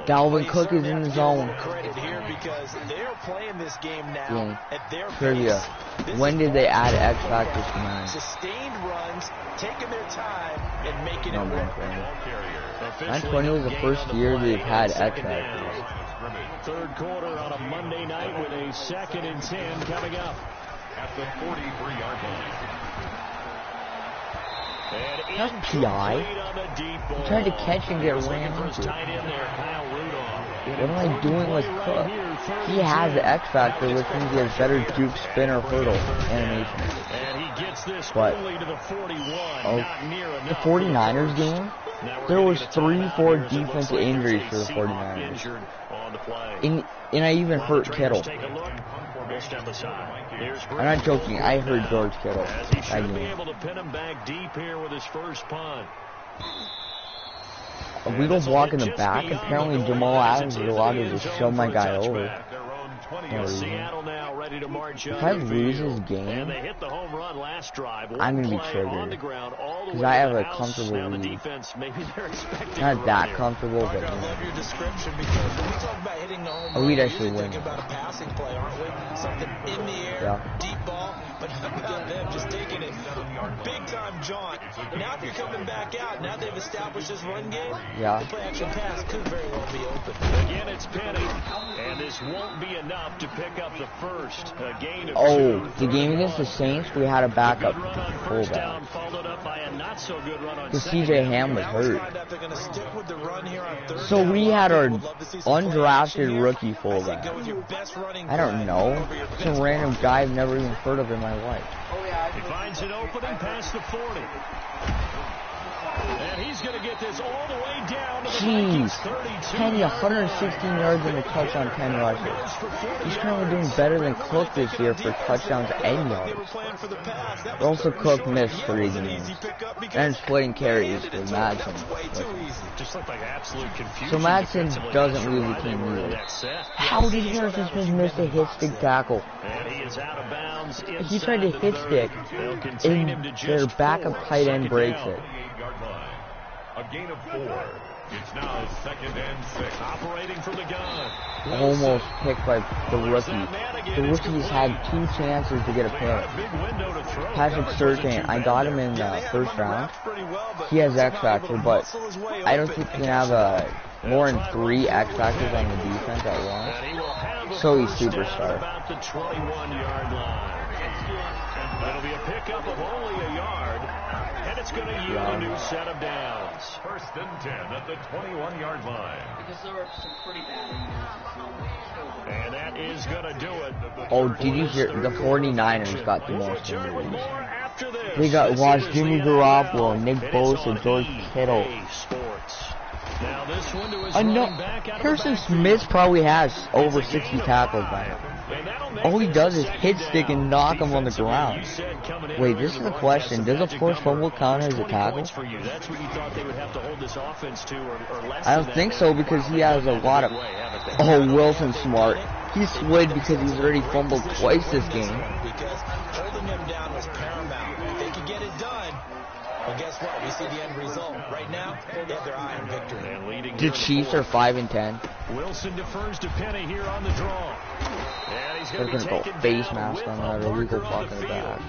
Dalvin Cook is in the zone. Credit here because they're playing this game now at their Trivia. pace. When did they add X factors to mine? Sustained runs, taking their time, and making it work. 920 was the first year they've had X factors. Third quarter on a Monday night with a 2nd and 10 coming up at the 43-yard line. That's PI. He tried to catch and get ran into. What am I doing with Cook? He has the X factor, which means he has better juke, spin, or hurdle animation. But the 49ers game, there was 3-4 defensive injuries for the 49ers. And I even hurt Kittle. I'm not joking. I heard George Kittle. He should be able to pin him back deep here with his first punt. We go block in the back. Apparently Jamal Adams is allowed to just shove my guy over. Seattle now ready to march if I lose this game, I'm going to be triggered. Because I have a comfortable lead. Not that comfortable, but a lead I should win. Yeah. Deep ball, but we got them just taking it big time jaunt. Now if you're coming back out, now they've established this run game, the play action pass could very well be open. Again, it's Penny, and this won't be enough to pick up the first. A gain of the game against the Saints, we had a backup fullback. Because C.J. Ham was hurt. So we had our undrafted rookie fullback. I don't know. Some random guy I've never even heard of in my life. He finds an opening past the 40. And he's going to get this all the way down to the Jeez. Penny, 116 yards and a touchdown, 10 rushes. He's currently doing better than Cook this year for touchdowns and yards. Also, Cook missed 3 games. And splitting carries with Madden. So Madden doesn't leave the team either. How did Harrison Smith miss a hit stick tackle? He tried to hit stick, and their backup tight end breaks it. A gain of 4. It's now 2nd and 6. Operating from the gun. Almost picked by the rookie. The rookie's had 2 chances to get a pick. Patrick Surtain, I got him in the first round. He has X Factor, but I don't think he can have more than 3 X Factors on the defense at once. So he's superstar. About the 21-yard line. It'll be a pickup of only a yard, and it's going to yield a new set of downs. 1st and 10 at the 21-yard line. Because there were some pretty bad And that is going to do it. Oh, did you hear? The 49ers got the most injuries. They got lost Jimmy Garoppolo, Nick Bosa, George Kittle. I know Harrison Smith probably has over 60 tackles by now. All he does is hit stick and knock him on the ground. Wait, this is the question. Does a forced fumble count as a tackle? I don't think so because he has a lot of... Oh, Wilson's smart. He's slid because he's already fumbled twice this game. Because holding him down was paramount. They could get it done. But guess what? We see the end result. Right now, they have their eye on victory. The Chiefs are 5-10. Wilson defers to Penny here on the draw. They're going to go face mask on that illegal block in the back.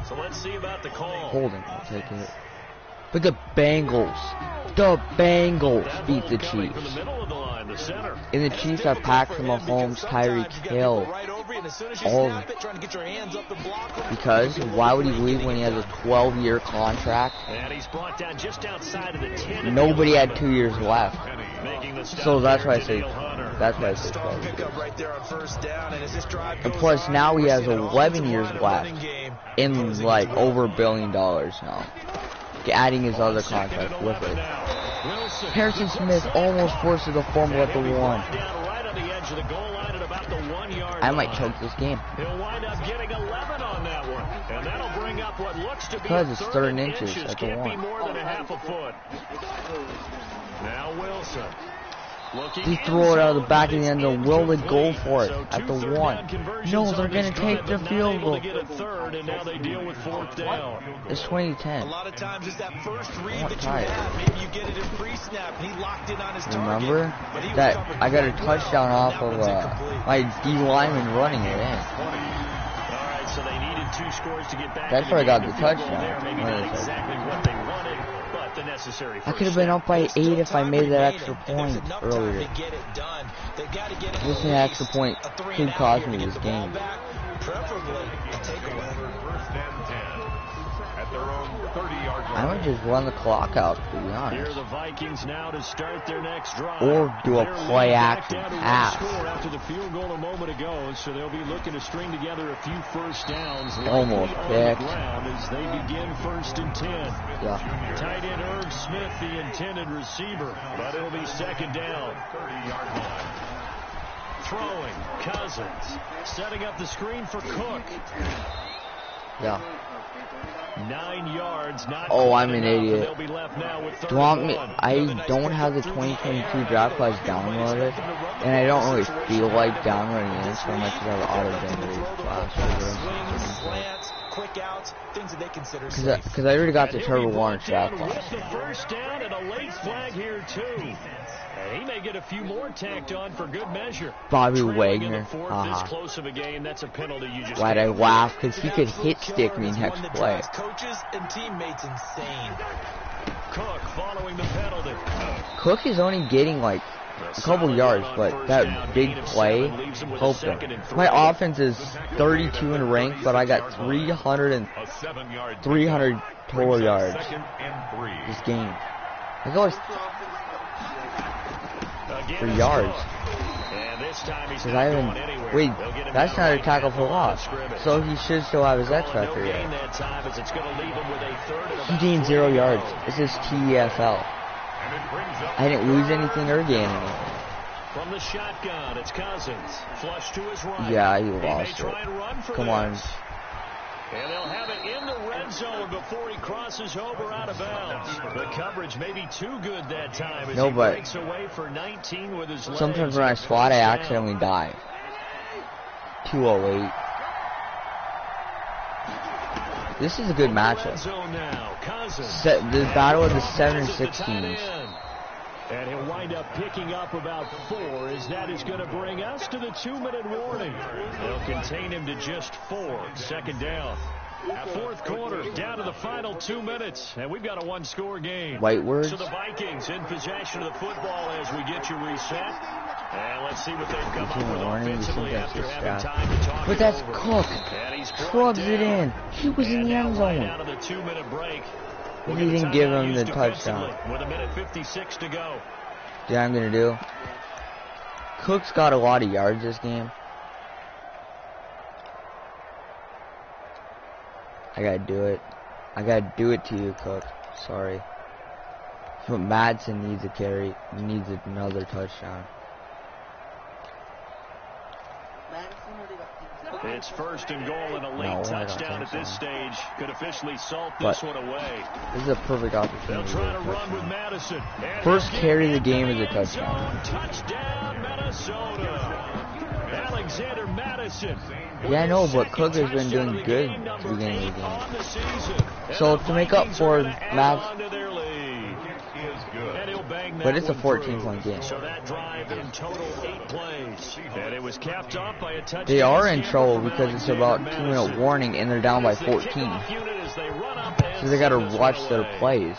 So let's see about the call. Holding, I'll take it. But the Bengals beat the Chiefs. And the Chiefs have Patrick Mahomes, Tyreek Hill. All of them. Because why would he leave when he has a 12-year contract? Nobody had 2 years left. So that's why I say 12 years. And plus now he has 11 years left in like over $1 billion now. Adding his other contract with it. Harrison Smith almost forces a fumble at the 1. I might choke this game. Because it's 3rd inches at the 1. Now Wilson. They throw it out of the back of the end zone. Will they go for it at the 1? No, they're going to take the field goal. It's 2010. A lot of times it's that first read that you have. Maybe you get it in pre-snap. He locked in on his target. Remember that I got a touchdown off of my D lineman running it in. So they needed 2 scores to get back. That's where I got the touchdown. Maybe not exactly what they wanted, but the necessary. I could have been up by 8 if I made that extra point earlier. This extra point could cost me this game. I might just run the clock out, to be honest. Here are the Vikings now to start their next drive. Or do a play action pass. After the field goal a moment ago, so they'll be looking to string together a few first downs. Almost picked. As they begin 1st and 10. Yeah. Tight end Irv Smith, the intended receiver, but it'll be 2nd down. 30-yard line. Throwing, Cousins, setting up the screen for Cook. Yeah. 9 yards. Not I'm an idiot. They'll be left now with Do you want me? I don't have the 2022 draft class downloaded, and I don't really feel like downloading it, so I might just have auto-generated class. Because I already got the Turbo Warner draft class. The first down and a late flag here too. He may get a few more tacked on for good measure. Bobby Wagner. This close of a game, that's a penalty you just Why'd I laugh? Because he could hit stick me next play. Coaches and teammates insane. Cook following the penalty. Cook is only getting like a couple yards, but that big play helped him. My offense is 32 in rank, but I got 300 total yards this game. I go for yards. Because I haven't. Wait, that's not a tackle for loss. So he should still have his X factor yet. He gained 0 yards. This is TFL. I didn't lose anything or gain anything. From the shotgun, it's Cousins. Flush to his right. Yeah, he lost it. Come on. And they'll have it in the red zone before he crosses over out of bounds. The coverage may be too good that time as he breaks away for 19 with his legs. Sometimes when I swat, I accidentally die. 208. This is a good matchup. The battle of the 7 and 6 teams. And he'll wind up picking up about 4, as that is going to bring us to the 2-minute warning. They'll contain him to just 4. 2nd down. 4th quarter, down to the final 2 minutes, and we've got a 1-score game. White words. So the Vikings in possession of the football as we get you reset. And let's see what they've come up with offensively after having time to talk. But that's Cook. Shrugs it in. He was in the end zone. Out of the 2-minute break. He didn't give him the touchdown. With 1:56 to go. Yeah, I'm gonna do. Cook's got a lot of yards this game. I gotta do it. I gotta do it to you, Cook. Sorry. But Madsen needs a carry. He needs another touchdown. It's 1st and goal and a late touchdown at this stage. Could officially salt this one away. This is a perfect opportunity. They'll try to run with Madison. First carry of the game is a touchdown. Touchdown, Minnesota. Alexander Madison. Yeah, I know, but Cook has been doing good at the beginning of the game. So to make up for but it's a 14-point game. So that drive in total 8 plays. And it was capped off by a touchdown. They are in trouble because it's about 2-minute warning and they're down by 14. So they gotta watch their plays.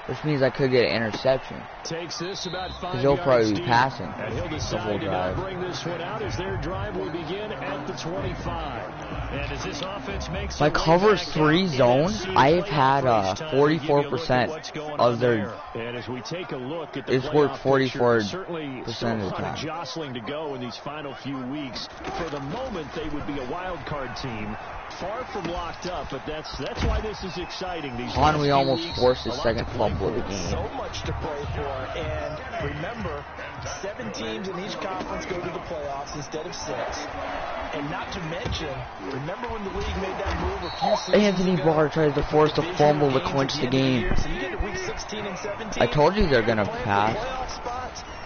Which means I could get an interception. Because they'll probably be passing the whole drive. Bring this one out as their drive will begin at the 25. And as this offense makes my cover 3 zone, I've had 44% of their. And as we take a look at it's worked 44% of the time. Jostling to go in these final few weeks. For the moment, they would be a wild card team. Far from locked up, but that's why this is exciting. Conway almost forced his second fumble of the game. So much to play for, and remember, 7 teams in each conference go to the playoffs instead of 6. And not to mention, remember when the league made that move a few seasons Anthony Barr tries to force a fumble to clinch the game. So you get to week 16 and 17. I told you they're gonna pass.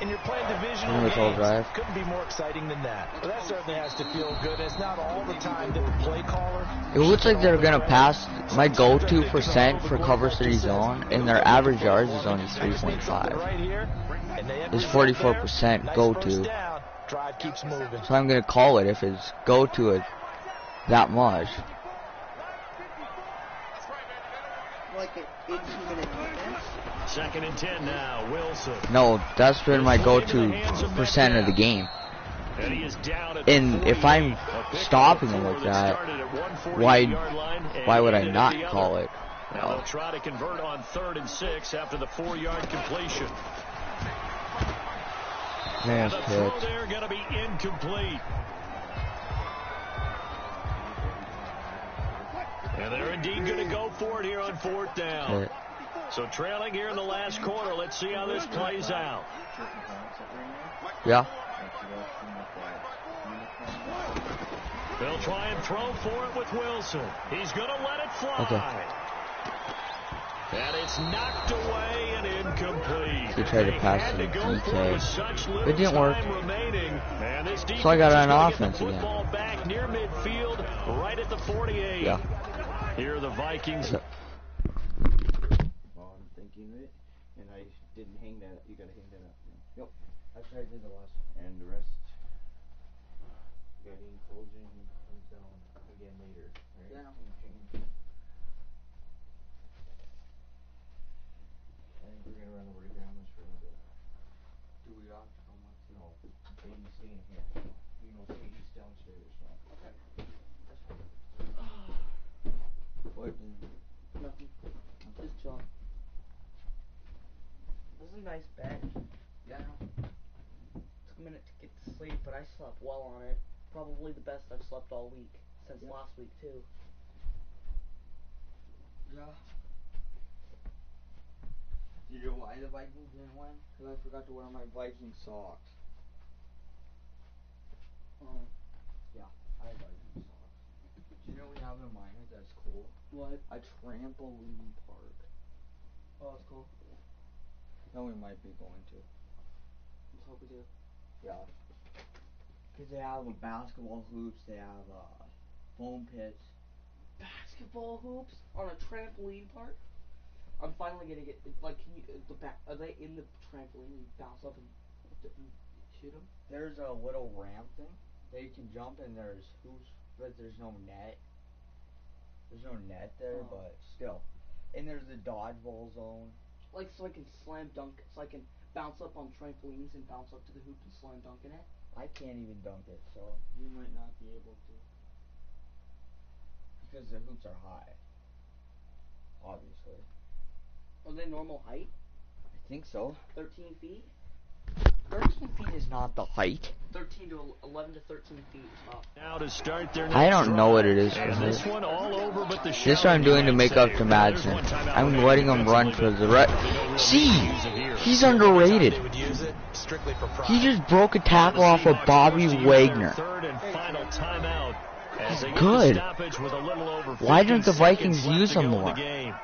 And you're playing divisional games. Drive. Couldn't be more exciting than that. Well, that certainly has to feel good. It's not all the time that the play caller... It looks like they're going to pass my go-to percent for cover 3 zone, and their average yards is only 3.5. It's 44% go-to. So I'm going to call it if it's go-to it that much. Like an 18-minute defense? 2nd and 10 now, Wilson. No, that's been my go-to percent of the game. And if I'm stopping them like that, why would I not call it? Now they'll try to convert on 3rd and 6 after the 4-yard completion. Man, the throw there going to be incomplete. And they're indeed going to go for it here on 4th down. So trailing here in the last quarter. Let's see how this plays out. Yeah. They'll try and throw for it with Wilson. He's going to let it fly. Okay. And it's knocked away and incomplete. He tried to pass to DK. It didn't work. So I got on offense again. Back near midfield, right at the 48. Yeah. Here are the Vikings. Well, I'm thinking it, and I didn't hang that up. You gotta hang that up. Yep. That's what I did the last one. And the rest, getting closing comes down again later. Right? Yeah. I think we're gonna run over to Grandma's for a little bit. Do we off? No. Katie's staying here. You know, Katie's downstairs. So. Okay. That's fine. What? Nothing. Just chill. This is a nice bed. Yeah, I know. Took a minute to get to sleep, but I slept well on it. Probably the best I've slept all week. Since last week, too. Yeah. Do you know why the Vikings didn't win? Because I forgot to wear my Viking socks. Yeah, I have Viking socks. Do you know we have in Minot that's cool? What? A trampoline park. Oh, that's cool. No, we might be going to. Let's hope we do. Yeah. Because they have basketball hoops, they have foam pits. Basketball hoops on a trampoline park? I'm finally gonna get, like, can you, are they in the trampoline and bounce up and shoot them? There's a little ramp thing that you can jump, and there's hoops, but there's no net. There's no net there, but still. And there's the dodgeball zone. Like, so I can slam dunk, so I can bounce up on trampolines and bounce up to the hoop and slam dunk in it? I can't even dunk it, so you might not be able to. Because the hoops are high. Obviously. Are they normal height? I think so. 13 feet? 13 feet is not the height. 13 to 11 to 13 feet is not. Now to start their I don't know what it is. This one all over, but the this is what I'm doing to make up to Madden. I'm letting him run for the right. See, he's underrated. He just broke a tackle off of Bobby Wagner. Third and final timeout. He's good. Why don't the Vikings use him more?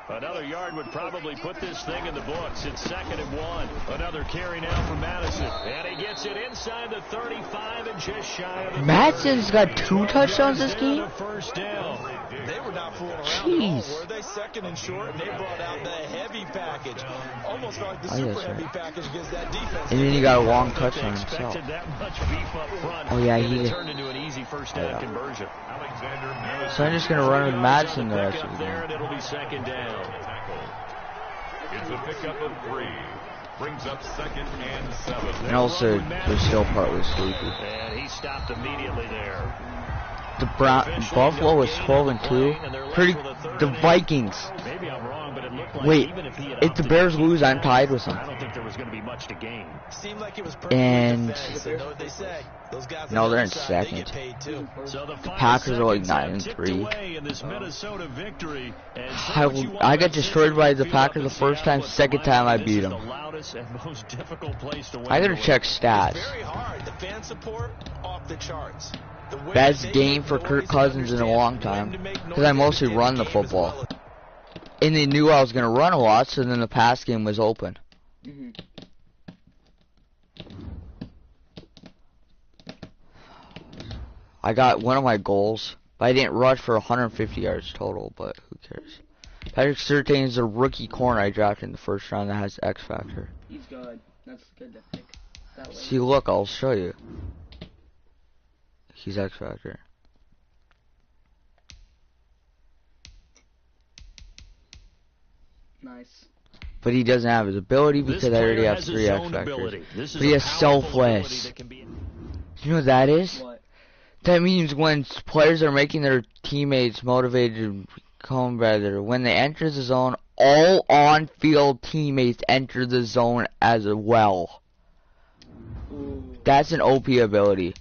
Another yard would probably put this thing in the books. It's 2nd and 1. Another carry now for Madison. And he gets it inside the 35 and just shy of the Madison's got 2 touchdowns this game? First down. They were not fooling around. Jeez. Were they? 2nd and short, and they brought out the heavy package. Almost like the super heavy package against that defense. And then he got a long touchdown himself. Oh yeah, he turned into an easy first down conversion. So I'm just gonna run with Madison the rest of the game. It'll be 2nd down. It's a pickup of 3. Brings up 2nd and 7. And also, they're still partly sleepy. And he stopped immediately there. The Buffalo was 12 and 2. The Vikings. Maybe I'm wrong, but it looked like wait, if the Bears lose, I'm tied with them. I don't think there was going to be much to gain. Seemed like it was and no, they're in 2nd. So the Packers are like 9 and 3. I got destroyed by the Packers the first time. 2nd time I beat them. I gotta check stats. Best game for Kirk Cousins in a long time, because I mostly run the football. And they knew I was going to run a lot, so then the pass game was open. I got one of my goals, but I didn't rush for 150 yards total, but who cares? Patrick Surtain is a rookie corner I drafted in the first round that has X Factor. He's good. That's good to pick that way. See, look, I'll show you. He's X Factor. Nice. But he doesn't have his ability because I already have 3 X Factors. But he has selfless. You know what that is? What? That means when players are making their teammates motivated to become better, when they enter the zone, all on-field teammates enter the zone as well. Ooh. That's an OP ability.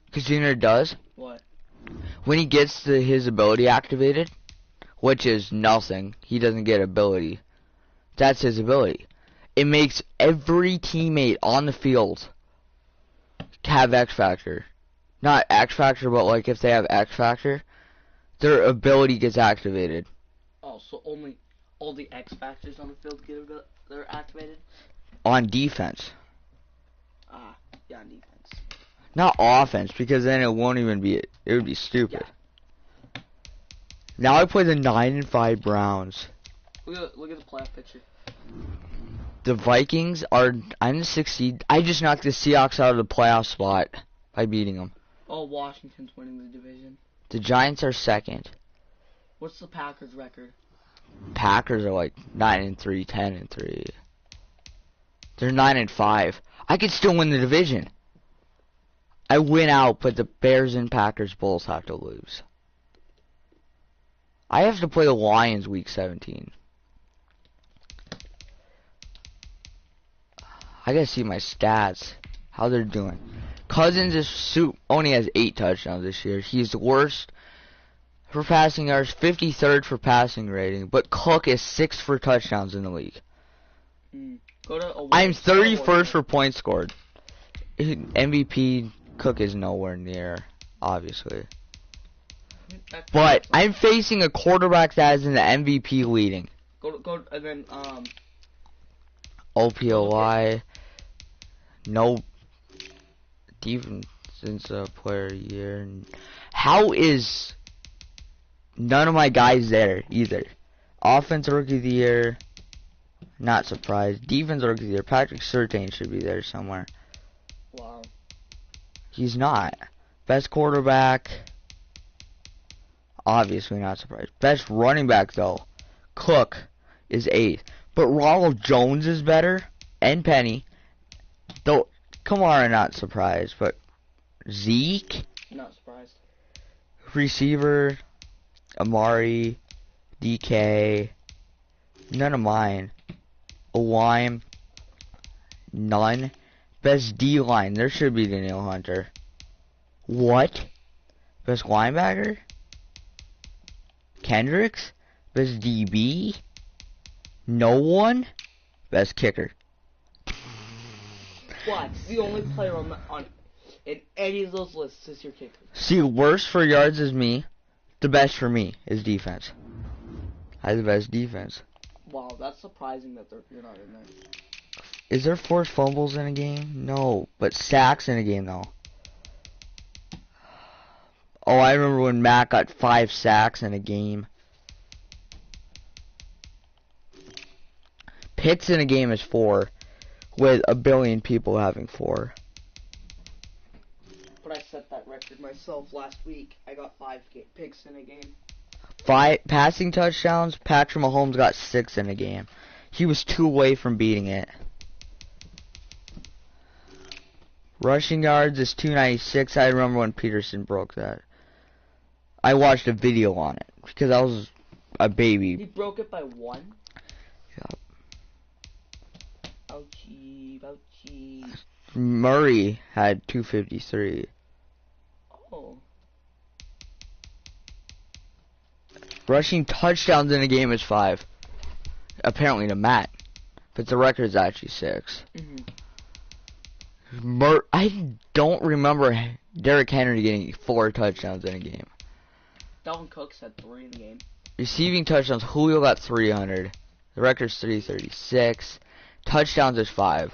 Because you know what it does? What? When he gets his ability activated, which is nothing, he doesn't get ability. That's his ability. It makes every teammate on the field have X Factor. Not X Factor, but like if they have X Factor, their ability gets activated. Oh, so only all the X Factors on the field they're activated? On defense. Ah, yeah, on defense. Not offense, because then it won't even be it. It would be stupid. Yeah. Now I play the 9-5 Browns. Look at the playoff picture. The Vikings are, I'm the 6th seed. I just knocked the Seahawks out of the playoff spot by beating them. Oh, Washington's winning the division. The Giants are 2nd. What's the Packers' record? Packers are like 9-3, 10-3. They're 9-5. I could still win the division. I win out, but the Bears and Packers both have to lose. I have to play the Lions week 17. I gotta see my stats, how they're doing. Cousins only has 8 touchdowns this year. He's the worst for passing yards, 53rd for passing rating, but Cook is 6th for touchdowns in the league. I'm 31st for points scored. MVP Cook is nowhere near, obviously. But I'm facing a quarterback that is in the MVP leading. Go and then OPOY. No defensive player of the year. How is none of my guys there either? Offense rookie of the year. Not surprised. Defense rookie of the year. Patrick Surtain should be there somewhere. Wow. He's not. Best quarterback. Obviously not surprised. Best running back though. Cook is 8th. But Ronald Jones is better. And Penny. Though Kamara not surprised. But Zeke. Not surprised. Receiver. Amari. DK. None of mine. O-line. None. Best D-line. There should be Daniel Hunter. What? Best linebacker? Kendricks? Best DB? No one? Best kicker. What? The only player on in any of those lists is your kicker. See, worst for yards is me. The best for me is defense. I have the best defense. Wow, that's surprising that you're not in there. Is there forced fumbles in a game? No, but sacks in a game though. Oh, I remember when Matt got 5 sacks in a game. Picks in a game is 4, with a billion people having 4. But I set that record myself last week. I got 5 picks in a game. 5 passing touchdowns. Patrick Mahomes got 6 in a game. He was 2 away from beating it. Rushing yards is 296. I remember when Peterson broke that. I watched a video on it because I was a baby. He broke it by 1? Yep. Ouchie, ouchie. Murray had 253. Oh. Rushing touchdowns in a game is 5. Apparently to Matt. But the record is actually 6. I don't remember Derrick Henry getting 4 touchdowns in a game. Dalvin Cook's had 3 in the game. Receiving touchdowns, Julio got 300. The record's 336. Touchdowns is 5.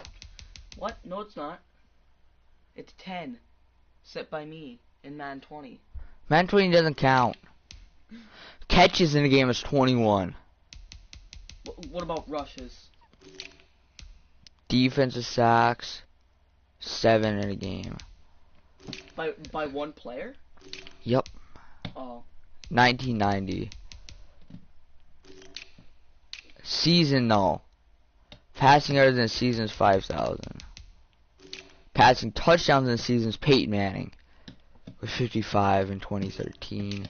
What? No, it's not. It's 10. Set by me. in Madden 20. Madden 20 doesn't count. Catches in the game is 21. What about rushes? Defensive sacks, 7 in a game. By one player? Yep. Oh. 1990. Season, no. Passing yards in the season is 5,000. Passing touchdowns in the season is Peyton Manning with 55 in 2013.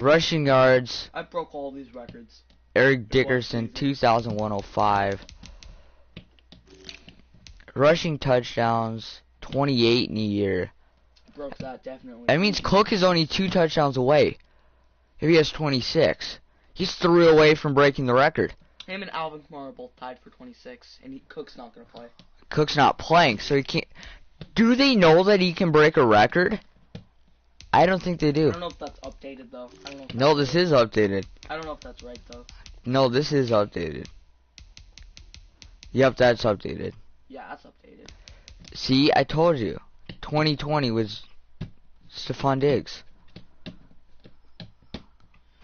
Rushing yards, I broke all these records. Eric Dickerson, 2,105. Rushing touchdowns, 28 in a year. Broke that, definitely. That means Cook is only 2 touchdowns away. If he has 26. He's 3 away from breaking the record. Him and Alvin Kamara are both tied for 26, and Cook's not going to play. Cook's not playing, so he can't... Do they know that he can break a record? I don't think they do. I don't know if that's updated, though. I don't know if No, this is updated. I don't know if that's right, though. No, this is updated. Yep, that's updated. Yeah, that's updated. See, I told you. 2020 was Stephon Diggs.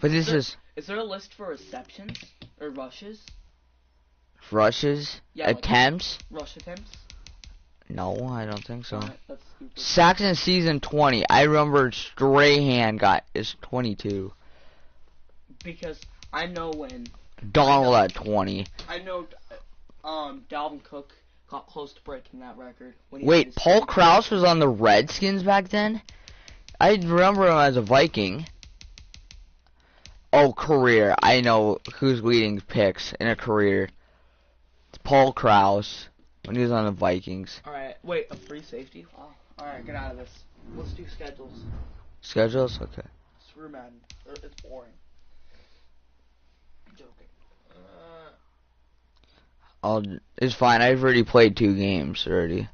But this is... Is there a list for receptions? Or rushes? Rushes? Yeah, attempts? Like rush attempts? No, I don't think so. That's stupid. Sacks in season 20. I remember Strahan is 22. Because I know when... Donald at 20. I know Dalvin Cook got close to breaking that record. When he Wait, Paul Krause was on the Redskins back then? I remember him as a Viking. Oh, career. I know who's leading picks in a career. It's Paul Krause when he was on the Vikings. Alright, wait, a free safety? Oh, alright, get out of this. Let's do schedules. Schedules? Okay. Screw Madden. It's boring. I'm joking. It's fine. I've already played 2 games already.